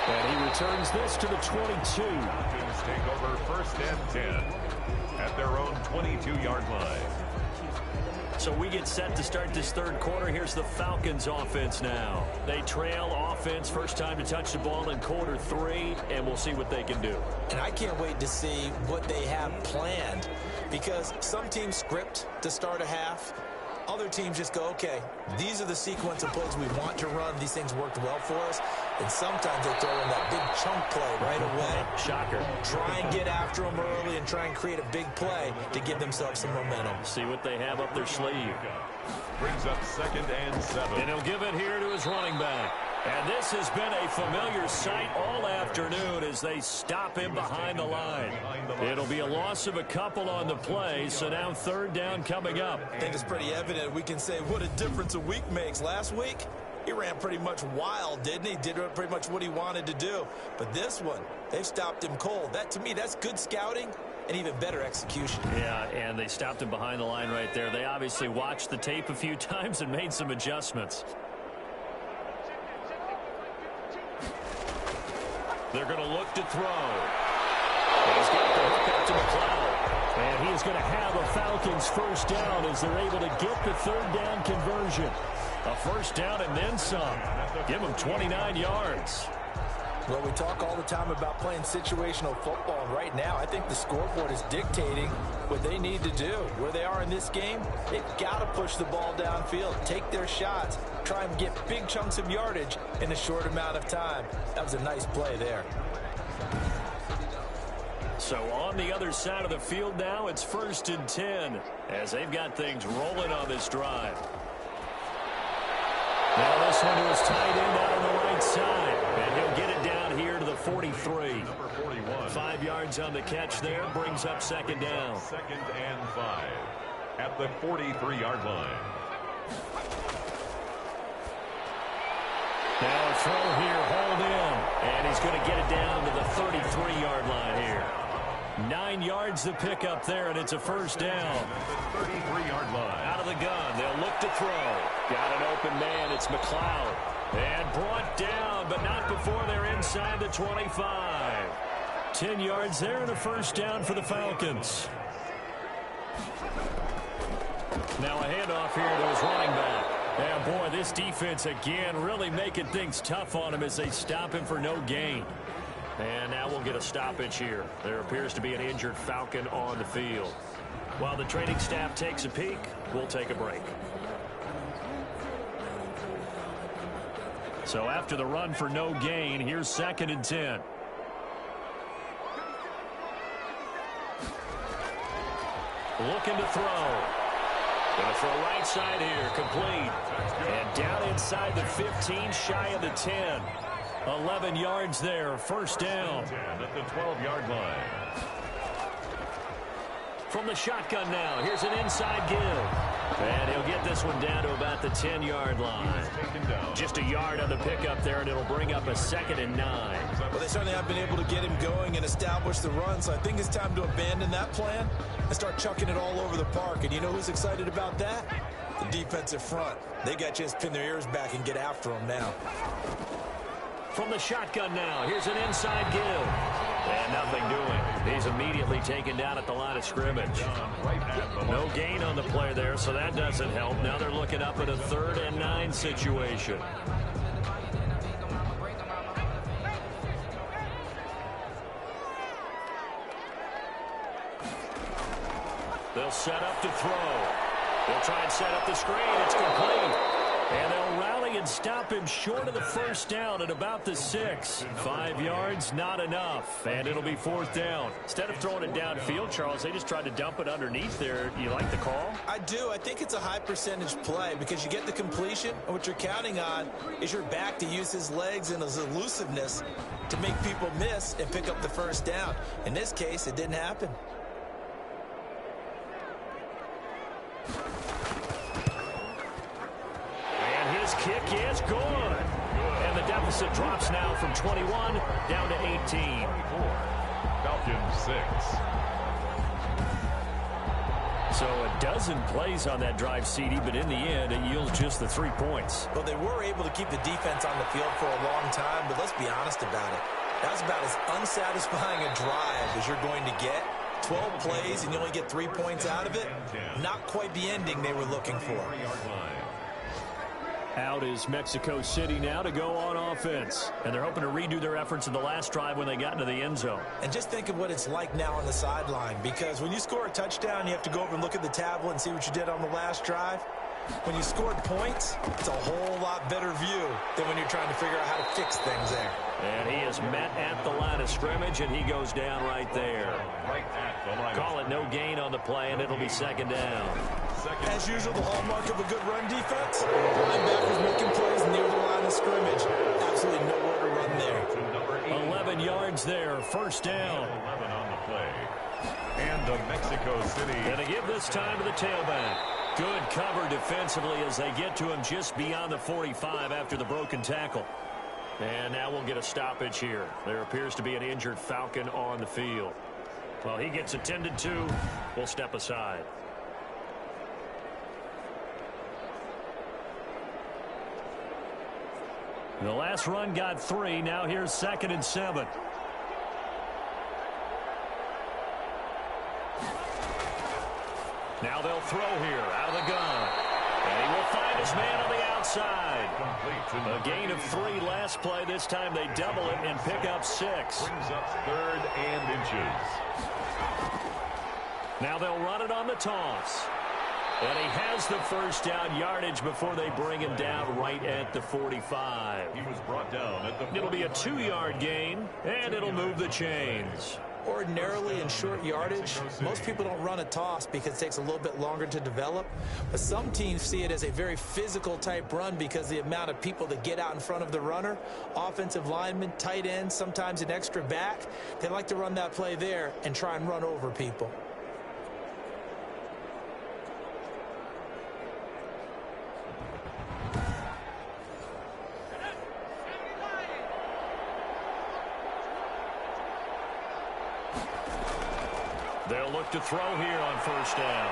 And he returns this to the 22. Falcons take over 1st and 10 at their own 22-yard line. So we get set to start this 3rd quarter. Here's the Falcons offense now. They trail offense, first time to touch the ball in quarter 3, and we'll see what they can do. And I can't wait to see what they have planned, because some teams script to start a half. Other teams just go, okay, these are the sequence of plays we want to run. These things worked well for us. And sometimes they throw in that big chunk play right away. Shocker. Try and get after them early and try and create a big play to give themselves some momentum. See what they have up their sleeve. Brings up 2nd and 7. And he'll give it here to his running back. And this has been a familiar sight all afternoon as they stop him behind the line. It'll be a loss of a couple on the play, so now 3rd down coming up. I think it's pretty evident. We can say what a difference a week makes. Last week, he ran pretty much wild, didn't he? Did pretty much what he wanted to do. But this one, they've stopped him cold. That, to me, that's good scouting and even better execution. Yeah, and they stopped him behind the line right there. They obviously watched the tape a few times and made some adjustments. They're going to look to throw. And he's got the hook up to McLeod. And he is going to have a Falcons first down as they're able to get the 3rd down conversion. A first down and then some. Give them 29 yards. Well, we talk all the time about playing situational football, and right now I think the scoreboard is dictating what they need to do. Where they are in this game, they've got to push the ball downfield, take their shots, try and get big chunks of yardage in a short amount of time. That was a nice play there. So on the other side of the field now, it's 1st and 10 as they've got things rolling on this drive. Now this one to his tight end out on the right side. And he'll get it down here to the 43. Number 41. 5 yards on the catch there. Brings up 2nd down. 2nd and 5. At the 43-yard line. Now a throw here, hold in. And he's going to get it down to the 33-yard line here. 9 yards to pick up there, and it's a first down. The 33-yard line. Out of the gun, they'll look to throw. Got an open man, it's McLeod. And brought down, but not before they're inside the 25. 10 yards there and a first down for the Falcons. Now a handoff here to his running back. And boy, this defense again really making things tough on him as they stop him for no gain. And now we'll get a stoppage here. There appears to be an injured Falcon on the field. While the training staff takes a peek, we'll take a break. So after the run for no gain, here's 2nd and 10. Looking to throw. Going to throw right side here, complete. And down inside the 15, shy of the 10. 11 yards there, first down. At the 12-yard line. From the shotgun now, here's an inside give. And he'll get this one down to about the 10-yard line. Just a yard on the pickup there, and it'll bring up a 2nd and 9. Well, they certainly have been able to get him going and establish the run, so I think it's time to abandon that plan and start chucking it all over the park. And you know who's excited about that? The defensive front. They got a chance to pin their ears back and get after him now. From the shotgun now, here's an inside give. And nothing doing. He's immediately taken down at the line of scrimmage. No gain on the play there, so that doesn't help. Now they're looking up at a 3rd and 9 situation. They'll set up to throw. They'll try and set up the screen. It's complete. And they'll rally and stop him short of the first down at about the 6. 5 yards, not enough. And it'll be 4th down. Instead of throwing it downfield, Charles, they just tried to dump it underneath there. You like the call? I do. I think it's a high percentage play because you get the completion, and what you're counting on is your back to use his legs and his elusiveness to make people miss and pick up the first down. In this case, it didn't happen. His kick is good. And the deficit drops now from 21 down to 18. Falcons 6. So a dozen plays on that drive, CD, but in the end, it yields just the 3 points. Well, they were able to keep the defense on the field for a long time, but let's be honest about it. That's about as unsatisfying a drive as you're going to get. 12 plays and you only get 3 points out of it. Not quite the ending they were looking for. Out is Mexico City now to go on offense. And they're hoping to redo their efforts in the last drive when they got into the end zone. And just think of what it's like now on the sideline, because when you score a touchdown, you have to go over and look at the tablet and see what you did on the last drive. When you scored points, it's a whole lot better view than when you're trying to figure out how to fix things there. And he is met at the line of scrimmage, and he goes down right there. Right at the line. Call it no gain on the play, and it'll be second down. As usual, the hallmark of a good run defense, linebackers making plays near the line of scrimmage. Absolutely nowhere to run there. 11 yards there, first down. 11 on the play. And the Mexico City. And to give this time to the tailback. Good cover defensively as they get to him just beyond the 45 after the broken tackle. And now we'll get a stoppage here. There appears to be an injured Falcon on the field. Well, he gets attended to. We'll step aside. The last run got 3. Now here's 2nd and 7. Now they'll throw here out of the gun. And he will find his man on the outside. A gain of 3 last play. This time they double it and pick up 6. Brings up 3rd and inches. Now they'll run it on the toss. And he has the first down yardage before they bring him down right at the 45. He was brought down at the It'll be a 2-yard gain, and it'll move the chains. Ordinarily in short yardage, most people don't run a toss because it takes a little bit longer to develop. But some teams see it as a very physical type run because the amount of people that get out in front of the runner, offensive linemen, tight ends, sometimes an extra back, they like to run that play there and try and run over people. They'll look to throw here on first down.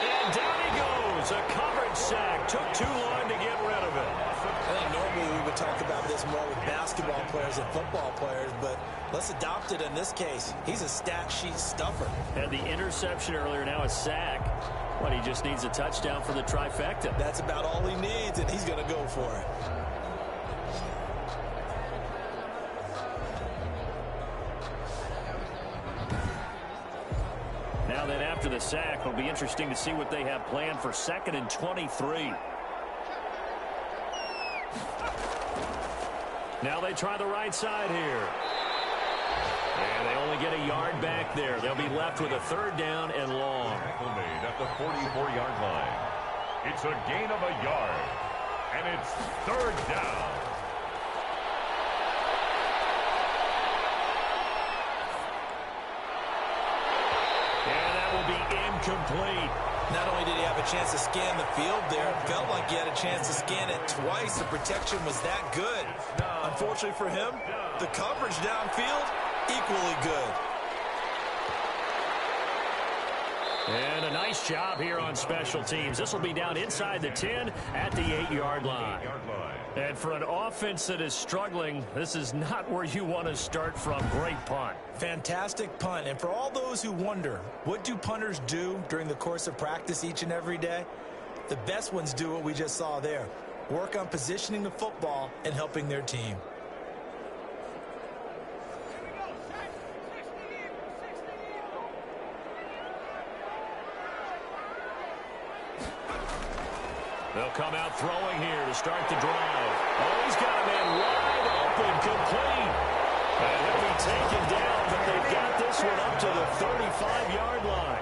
And down he goes. A coverage sack. Took too long to get rid of it. I think normally we would talk about this more with basketball players and football players, but let's adopt it in this case. He's a stat sheet stuffer. Had the interception earlier, now a sack. But he just needs a touchdown for the trifecta. That's about all he needs, and he's going to go for it. Now then, after the sack, it'll be interesting to see what they have planned for 2nd and 23. Now they try the right side here. And they only get a yard back there. They'll be left with a 3rd down and long. Tackle made at the 44-yard line. It's a gain of a yard. And it's 3rd down. Incomplete. Not only did he have a chance to scan the field there, it felt like he had a chance to scan it twice. The protection was that good. Unfortunately for him, the coverage downfield, equally good. And a nice job here on special teams. This will be down inside the 10 at the 8-yard line. And for an offense that is struggling, this is not where you want to start from. Great punt. Fantastic punt. And for all those who wonder, what do punters do during the course of practice each and every day? The best ones do what we just saw there. Work on positioning the football and helping their team. They'll come out throwing here to start the drive. Oh, he's got a man wide open, complete. And he'll be taken down, but they've got this one up to the 35-yard line.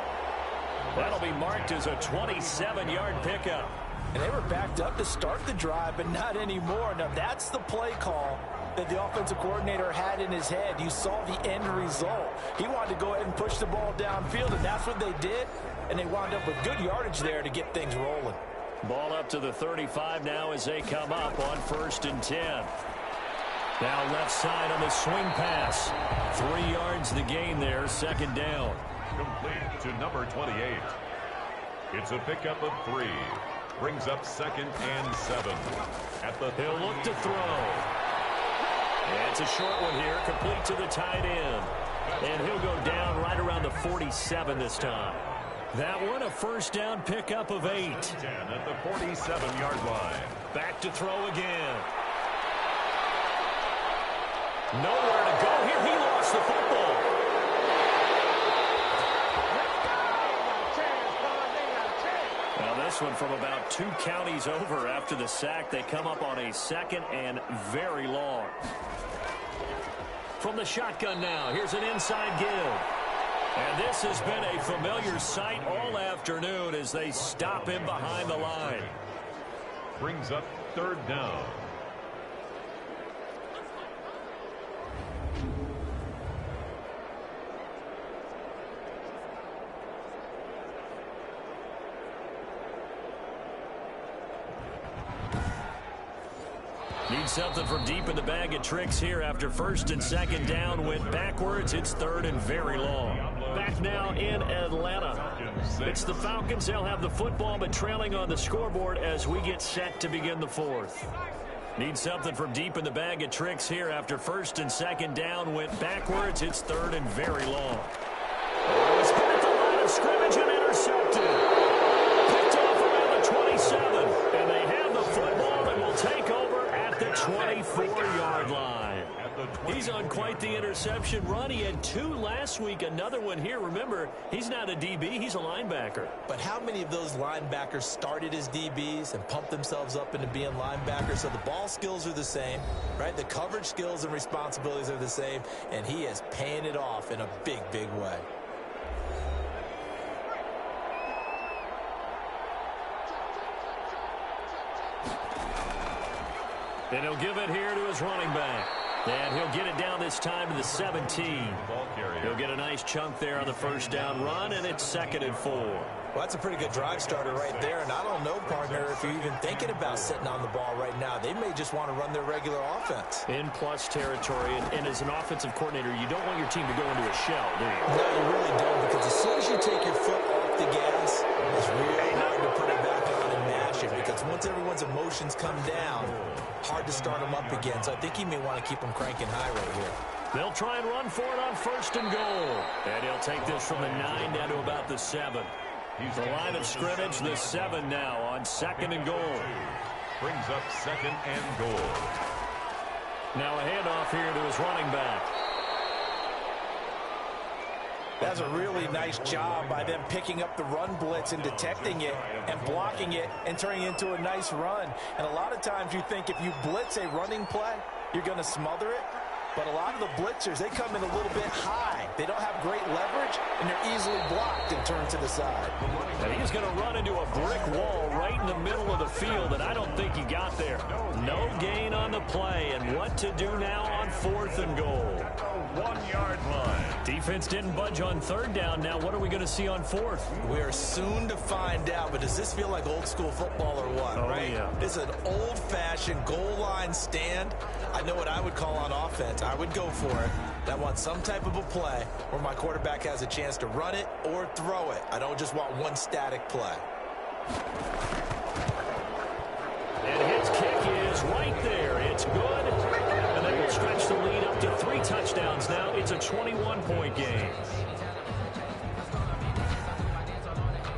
That'll be marked as a 27-yard pickup. And they were backed up to start the drive, but not anymore. Now, that's the play call that the offensive coordinator had in his head. You saw the end result. He wanted to go ahead and push the ball downfield, and that's what they did. And they wound up with good yardage there to get things rolling. Ball up to the 35 now as they come up on 1st and 10. Now left side on the swing pass. 3 yards the gain there, 2nd down. Complete to number 28. It's a pickup of 3. Brings up 2nd and 7. At the He'll look to throw. And it's a short one here, complete to the tight end. And he'll go down right around the 47 this time. That one a 1st down pickup of 8. 10 at the 47-yard line. Back to throw again. Nowhere to go here. He lost the football. this one from about 2 counties over. After the sack, they come up on a 2nd and very long. From the shotgun now, here's an inside give. And this has been a familiar sight all afternoon as they stop him behind the line. Brings up 3rd down. Need something from deep in the bag of tricks here after 1st and 2nd down. Went backwards. It's 3rd and very long. Back now in Atlanta. It's the Falcons. They'll have the football, but trailing on the scoreboard as we get set to begin the 4th. Need something from deep in the bag of tricks here after 1st and 2nd down. Went backwards. It's 3rd and very long. It was hit at the line of scrimmage and intercepted. Picked off around the 27. And they have the football and will take over at the 24-yard line. He's on quite the interception run. He had 2 last week, another one here. Remember, he's not a DB, he's a linebacker. But how many of those linebackers started as DBs and pumped themselves up into being linebackers? So the ball skills are the same, right? The coverage skills and responsibilities are the same, and he is paying it off in a big, big way. And he'll give it here to his running back. And he'll get it down this time to the 17. He'll get a nice chunk there on the 1st down run, and it's 2nd and 4. Well, that's a pretty good drive starter right there. And I don't know, partner, if you're even thinking about sitting on the ball right now. They may just want to run their regular offense. In plus territory, and as an offensive coordinator, you don't want your team to go into a shell, do you? No, you really don't, because as soon as you take your foot off the gas, it's really hard to put it back on and mash it, because once everyone's emotions come down, hard to start them up again. So I think he may want to keep them cranking high right here. They'll try and run for it on 1st and goal. And he'll take this from the 9 down to about the 7. The line of scrimmage, the 7 now on 2nd and goal. Brings up 2nd and goal. Now a handoff here to his running back. That's a really nice job by them picking up the run blitz and detecting it and blocking it and turning it into a nice run. And a lot of times you think if you blitz a running play, you're going to smother it. But a lot of the blitzers, they come in a little bit high. They don't have great leverage, and they're easily blocked and turned to the side. And he's going to run into a brick wall right in the middle of the field, and I don't think he got there. No gain on the play, and what to do now on 4th and goal. 1-yard line. Defense didn't budge on 3rd down. Now what are we going to see on 4th? We're soon to find out, but does this feel like old school football or what, right? Yeah. This is an old-fashioned goal line stand. I know what I would call on offense. I would go for it. I want some type of a play where my quarterback has a chance to run it or throw it. I don't just want one static play. And his kick is right there. It's good. And they will stretch the lead up to 3 touchdowns now. It's a 21-point game.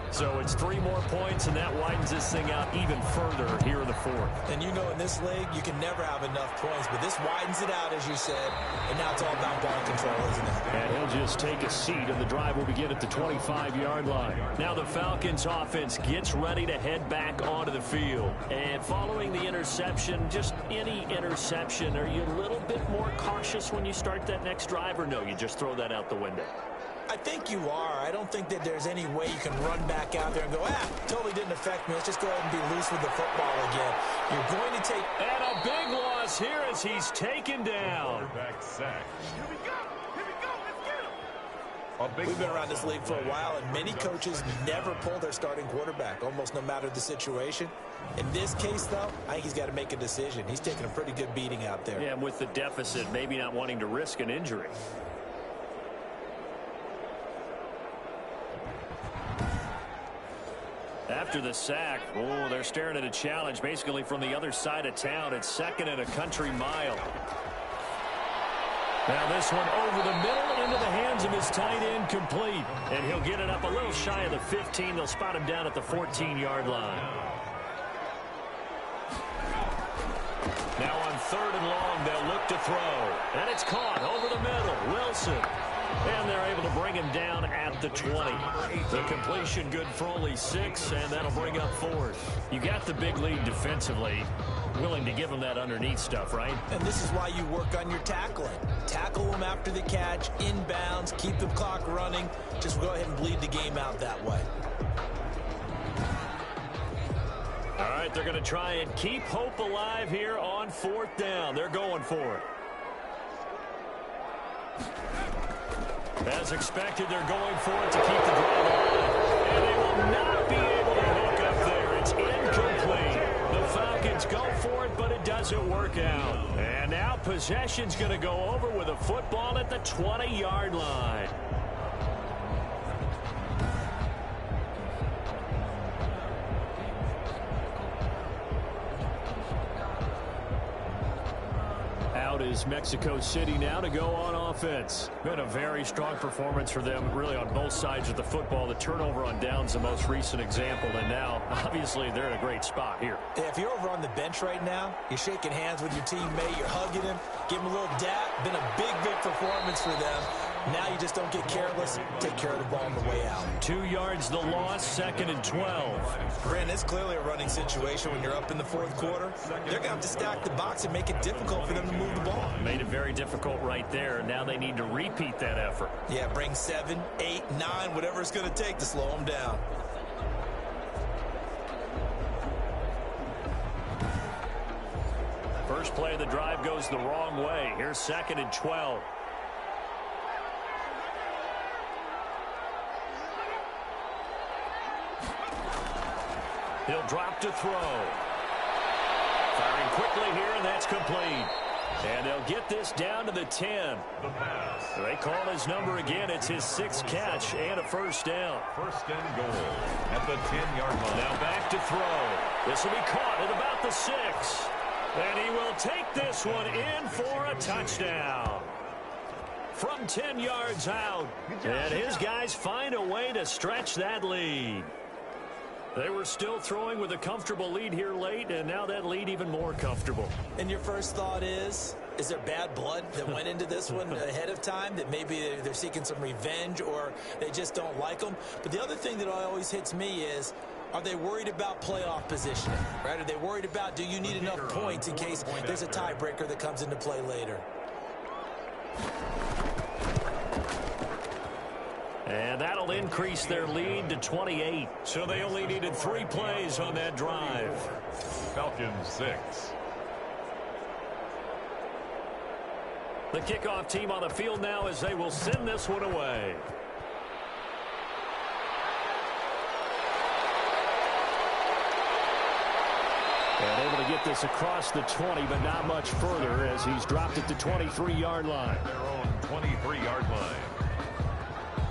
So it's 3 more points, and that widens this thing out even further here in the 4th. And you know in this league, you can never have enough points, but this widens it out, as you said, and now it's all about ball control, isn't it? And he'll just take a seat, and the drive will begin at the 25-yard line. Now the Falcons offense gets ready to head back onto the field. And following the interception, just any interception, are you a little bit more cautious when you start that next drive, or no, you just throw that out the window? I think you are. I don't think that there's any way you can run back out there and go, totally didn't affect me. Let's just go ahead and be loose with the football again. You're going to take... And a big loss here as he's taken down. Quarterback sack. Here we go. Let's get him. We've been around this league for a while, and many coaches never pull their starting quarterback, almost no matter the situation. In this case, though, I think he's got to make a decision. He's taking a pretty good beating out there. Yeah, and with the deficit, maybe not wanting to risk an injury. After the sack, they're staring at a challenge basically from the other side of town. It's 2nd and a country mile. Now this one over the middle into the hands of his tight end, complete. And he'll get it up a little shy of the 15. They'll spot him down at the 14-yard line. Now on 3rd and long, they'll look to throw. And it's caught over the middle. Wilson And they're able to bring him down at the 20. The completion good for only 6, and that'll bring up 4th. You got the big lead defensively. Willing to give him that underneath stuff, right? And this is why you work on your tackling. Tackle them after the catch, inbounds, keep the clock running. Just go ahead and bleed the game out that way. All right, they're going to try and keep hope alive here on 4th down. They're going for it. As expected, they're going for it to keep the drive alive. And they will not be able to hook up there. It's incomplete. The Falcons go for it, but it doesn't work out. And now possession's going to go over with a football at the 20-yard line. Out is Mexico City now to go on offense. Been a very strong performance for them, really on both sides of the football. The turnover on downs, the most recent example, and now, obviously, they're in a great spot here. Yeah, if you're over on the bench right now, you're shaking hands with your teammate, you're hugging him, give him a little dap. Been a big, big performance for them. Now you just don't get careless. Take care of the ball on the way out. 2 yards the loss, 2nd and 12. Brandon, it's clearly a running situation when you're up in the 4th quarter. They're going to have to stack the box and make it difficult for them to move the ball. Made it very difficult right there. Now they need to repeat that effort. Yeah, bring 7, 8, 9, whatever it's going to take to slow them down. First play of the drive goes the wrong way. Here's 2nd and 12. He'll drop to throw. Firing quickly here, and that's complete. And they'll get this down to the 10. The pass. They call his number again. It's his 6th catch and a first down. 1st and goal at the 10-yard line. Now back to throw. This will be caught at about the 6. And he will take this one in for a touchdown. From 10 yards out. And his guys find a way to stretch that lead. They were still throwing with a comfortable lead here late, and now that lead even more comfortable. And your first thought is there bad blood that went into this one ahead of time, that maybe they're seeking some revenge or they just don't like them? But the other thing that always hits me is, are they worried about playoff positioning, right? Are they worried about, do you need enough points in case there's a tiebreaker that comes into play later? And that'll increase their lead to 28. So they only needed 3 plays on that drive. Falcons 6. The kickoff team on the field now as they will send this one away. And able to get this across the 20, but not much further as he's dropped it to 23-yard line. Their own 23-yard line.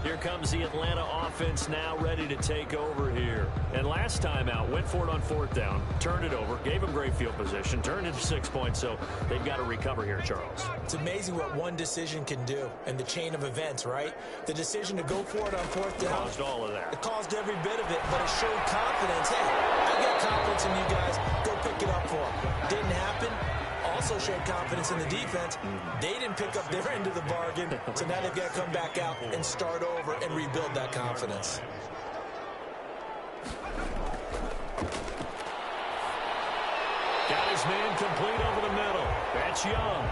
Here comes the Atlanta offense now ready to take over here. And last time out, went for it on 4th down, turned it over, gave them great field position, turned it to 6 points, so they've got to recover here, Charles. It's amazing what one decision can do in the chain of events, right? The decision to go for it on 4th down. Caused all of that. It caused every bit of it, but it showed confidence. Hey, I got confidence in you guys. Go pick it up for them. Didn't happen. Also showed confidence in the defense. They didn't pick up their end of the bargain, so now they've got to come back out and start over and rebuild that confidence. Got his man complete over the middle. That's Young.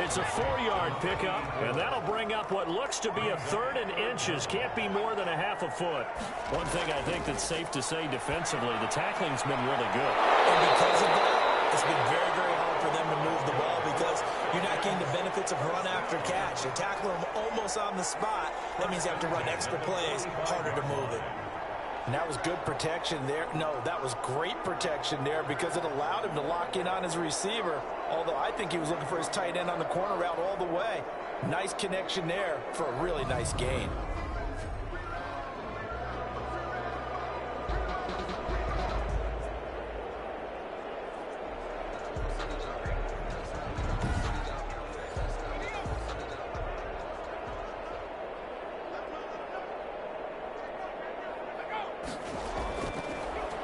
It's a 4-yard pickup, and that'll bring up what looks to be a 3rd and inches. Can't be more than a half a foot. One thing I think that's safe to say defensively, the tackling's been really good. And because of that, it's been very, very hard for them to move the ball because you're not getting the benefits of run after catch. You're tackling them almost on the spot. That means you have to run extra plays, harder to move it. And that was good protection there. No, that was great protection there because it allowed him to lock in on his receiver. Although I think he was looking for his tight end on the corner route all the way. Nice connection there for a really nice gain.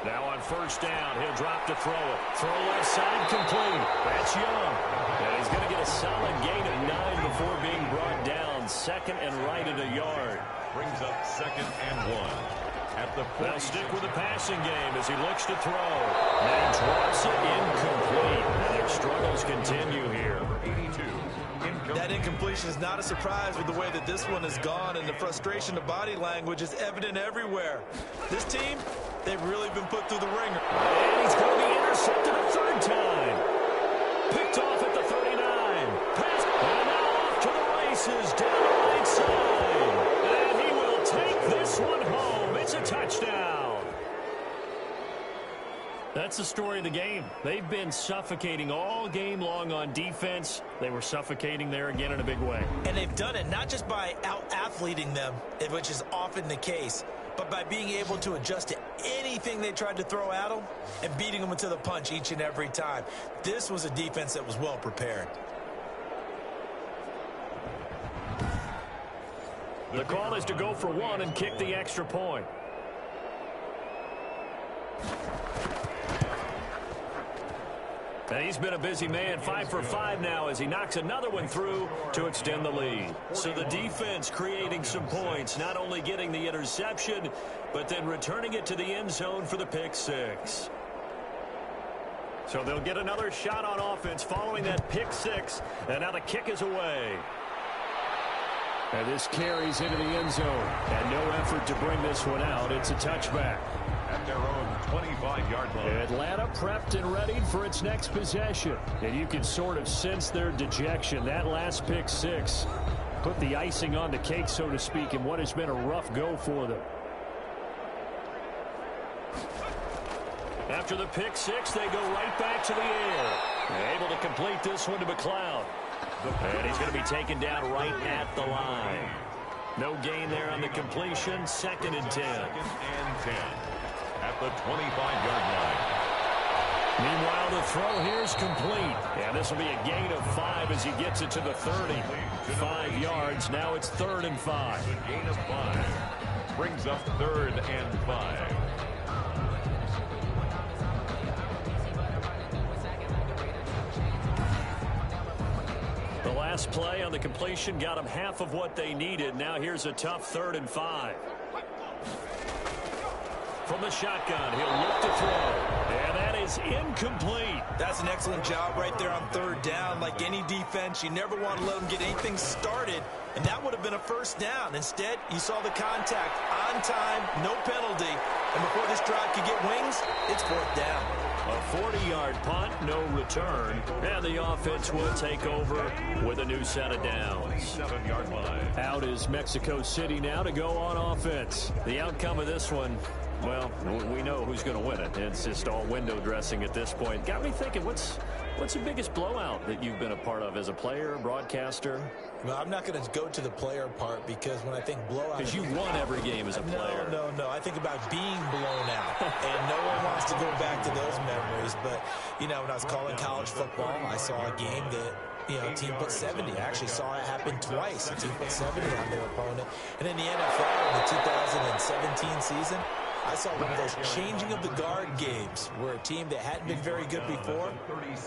Now on 1st down, he'll drop to throw it. Throw left side complete. That's Young. And he's going to get a solid gain of 9 before being brought down. second and right at a yard. Brings up 2nd and 1. At the 40. They'll stick with the passing game as he looks to throw. And drops it incomplete. And their struggles continue here. 82. That incompletion is not a surprise with the way that this one has gone, and the frustration, the body language is evident everywhere. This team, they've really been put through the ringer. And he's going to be intercepted a third time. Picked off at the 39. Pass. And now off to the races down the right side. And he will take this one home. It's a touchdown. That's the story of the game. They've been suffocating all game long on defense. They were suffocating there again in a big way. And they've done it not just by out-athleting them, which is often the case, but by being able to adjust to anything they tried to throw at them and beating them to the punch each and every time. This was a defense that was well prepared. The call is to go for one and kick the extra point. And he's been a busy man, 5 for 5 now as he knocks another one through to extend the lead. So the defense creating some points, not only getting the interception, but then returning it to the end zone for the pick six. So they'll get another shot on offense following that pick six, and now the kick is away. And this carries into the end zone, and no effort to bring this one out. It's a touchback. At their own 25-yard line. Atlanta prepped and ready for its next possession. And you can sort of sense their dejection. That last pick six put the icing on the cake, so to speak, in what has been a rough go for them. After the pick six, they go right back to the air. They're able to complete this one to McLeod. And he's going to be taken down right at the line. No gain there on the completion. 2nd and 10. 2nd and 10. At the 25-yard line. Meanwhile, the throw here is complete. And this will be a gain of 5 as he gets it to the 30. 5 yards. Now it's 3rd and 5. The gain of 5. Brings up 3rd and 5. The last play on the completion got them half of what they needed. Now here's a tough 3rd and 5. From the shotgun, he'll look to throw. And that is incomplete. That's an excellent job right there on 3rd down. Like any defense, you never want to let them get anything started, and that would have been a 1st down. Instead, you saw the contact on time, no penalty, and before this drive could get wings, it's 4th down. A 40-yard punt, no return, and the offense will take over with a new set of downs. 7-yard line. Out is Mexico City now to go on offense. The outcome of this one, well, we know who's going to win it. It's just all window dressing at this point. Got me thinking, what's the biggest blowout that you've been a part of as a player, broadcaster? Well, I'm not going to go to the player part because when I think blowout... Because you won every game as a player. No. I think about being blown out. And no one wants to go back to those memories. But, you know, when I was calling college football, I saw a game that, you know, a team put 70. I actually saw it happen twice. A team put 70 on their opponent. And in the NFL, in the 2017 season, I saw one of those changing of the guard games where a team that hadn't been very good before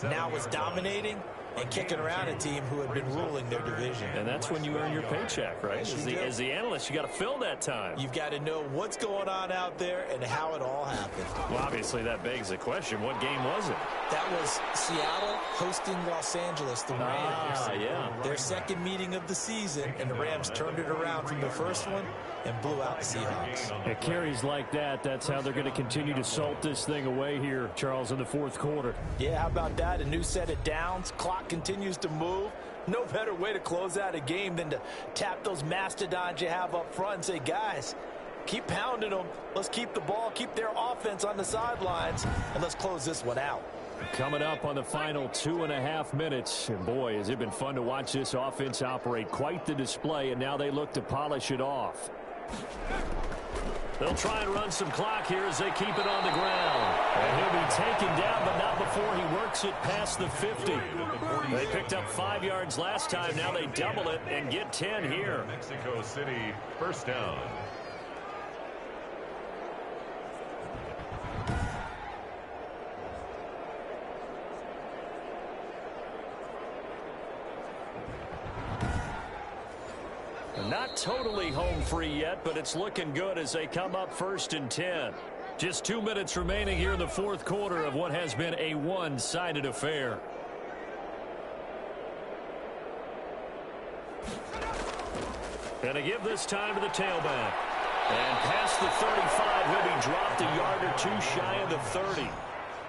now was dominating and kicking around a team who had been ruling their division. And that's when you earn your paycheck, right? As the analyst, you got to fill that time. You've got to know what's going on out there and how it all happened. Well, obviously, that begs the question, what game was it? That was Seattle hosting Los Angeles, the Rams. Yeah. Their second meeting of the season, and the Rams turned it around from the first one and blew out the Seahawks. It carries like that. That's how they're going to continue to salt this thing away here, Charles, in the 4th quarter. Yeah, how about that? A new set of downs. Clock continues to move. No better way to close out a game than to tap those mastodons you have up front and say, guys, keep pounding them. Let's keep the ball, keep their offense on the sidelines, and let's close this one out. Coming up on the final 2.5 minutes. And boy, has it been fun to watch this offense operate. Quite the display, and now they look to polish it off. They'll try and run some clock here as they keep it on the ground. And he'll be taken down, but not before he works it past the 50. They picked up 5 yards last time. Now they double it and get 10 here. Mexico City, 1st down. Not totally home free yet, but it's looking good as they come up 1st and 10. Just 2 minutes remaining here in the fourth quarter of what has been a one-sided affair. And to give this time to the tailback. And past the 35, he'll be dropped a yard or two shy of the 30.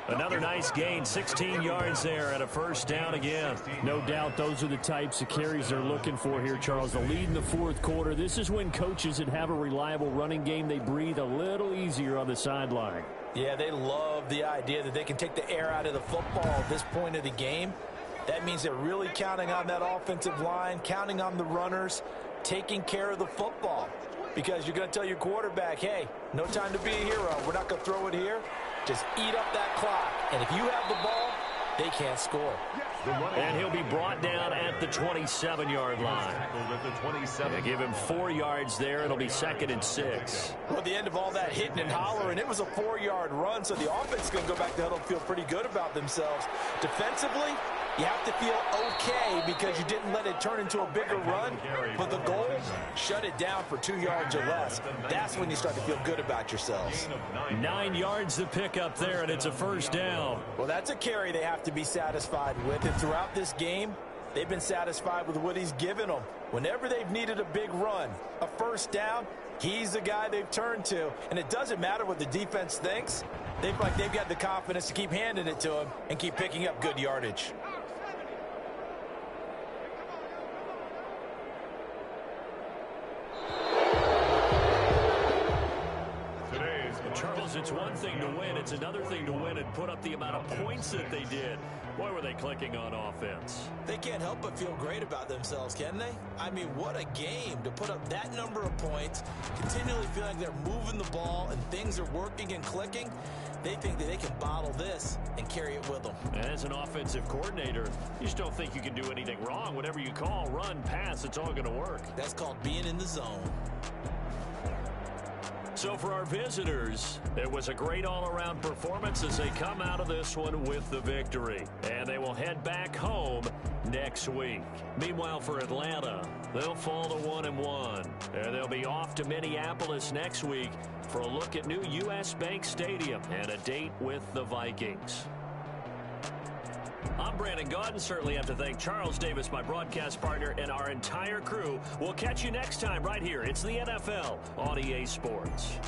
Another nice gain, 16 yards there and a first down again. No doubt those are the types of carries they're looking for here, Charles. The lead in the fourth quarter. This is when coaches that have a reliable running game, they breathe a little easier on the sideline. Yeah, they love the idea that they can take the air out of the football at this point of the game. That means they're really counting on that offensive line, counting on the runners, taking care of the football. Because you're going to tell your quarterback, hey, no time to be a hero. We're not going to throw it here. Just eat up that clock. And if you have the ball, they can't score. And he'll be brought down at the 27-yard line. They give him 4 yards there. It'll be 2nd and 6. Well, at the end of all that hitting and hollering, it was a 4-yard run, so the offense is going to go back to huddle and feel pretty good about themselves. Defensively, you have to feel okay because you didn't let it turn into a bigger run. But the goal, shut it down for 2 yards or less. That's when you start to feel good about yourselves. 9 yards to pick up there, and it's a first down. Well, that's a carry they have to be satisfied with. And throughout this game, they've been satisfied with what he's given them. Whenever they've needed a big run, a first down, he's the guy they've turned to. And it doesn't matter what the defense thinks. They've got the confidence to keep handing it to him and keep picking up good yardage. Charles, it's one thing to win. It's another thing to win and put up the amount of points that they did. Boy, were they clicking on offense. They can't help but feel great about themselves, can they? I mean, what a game to put up that number of points, continually feeling like they're moving the ball and things are working and clicking. They think that they can bottle this and carry it with them. As an offensive coordinator, you just don't think you can do anything wrong. Whatever you call, run, pass, it's all going to work. That's called being in the zone. So for our visitors, it was a great all-around performance as they come out of this one with the victory. And they will head back home next week. Meanwhile, for Atlanta, they'll fall to 1-1. And they'll be off to Minneapolis next week for a look at new U.S. Bank Stadium and a date with the Vikings. I'm Brandon Gaudin. Certainly have to thank Charles Davis, my broadcast partner, and our entire crew. We'll catch you next time right here. It's the NFL on EA Sports.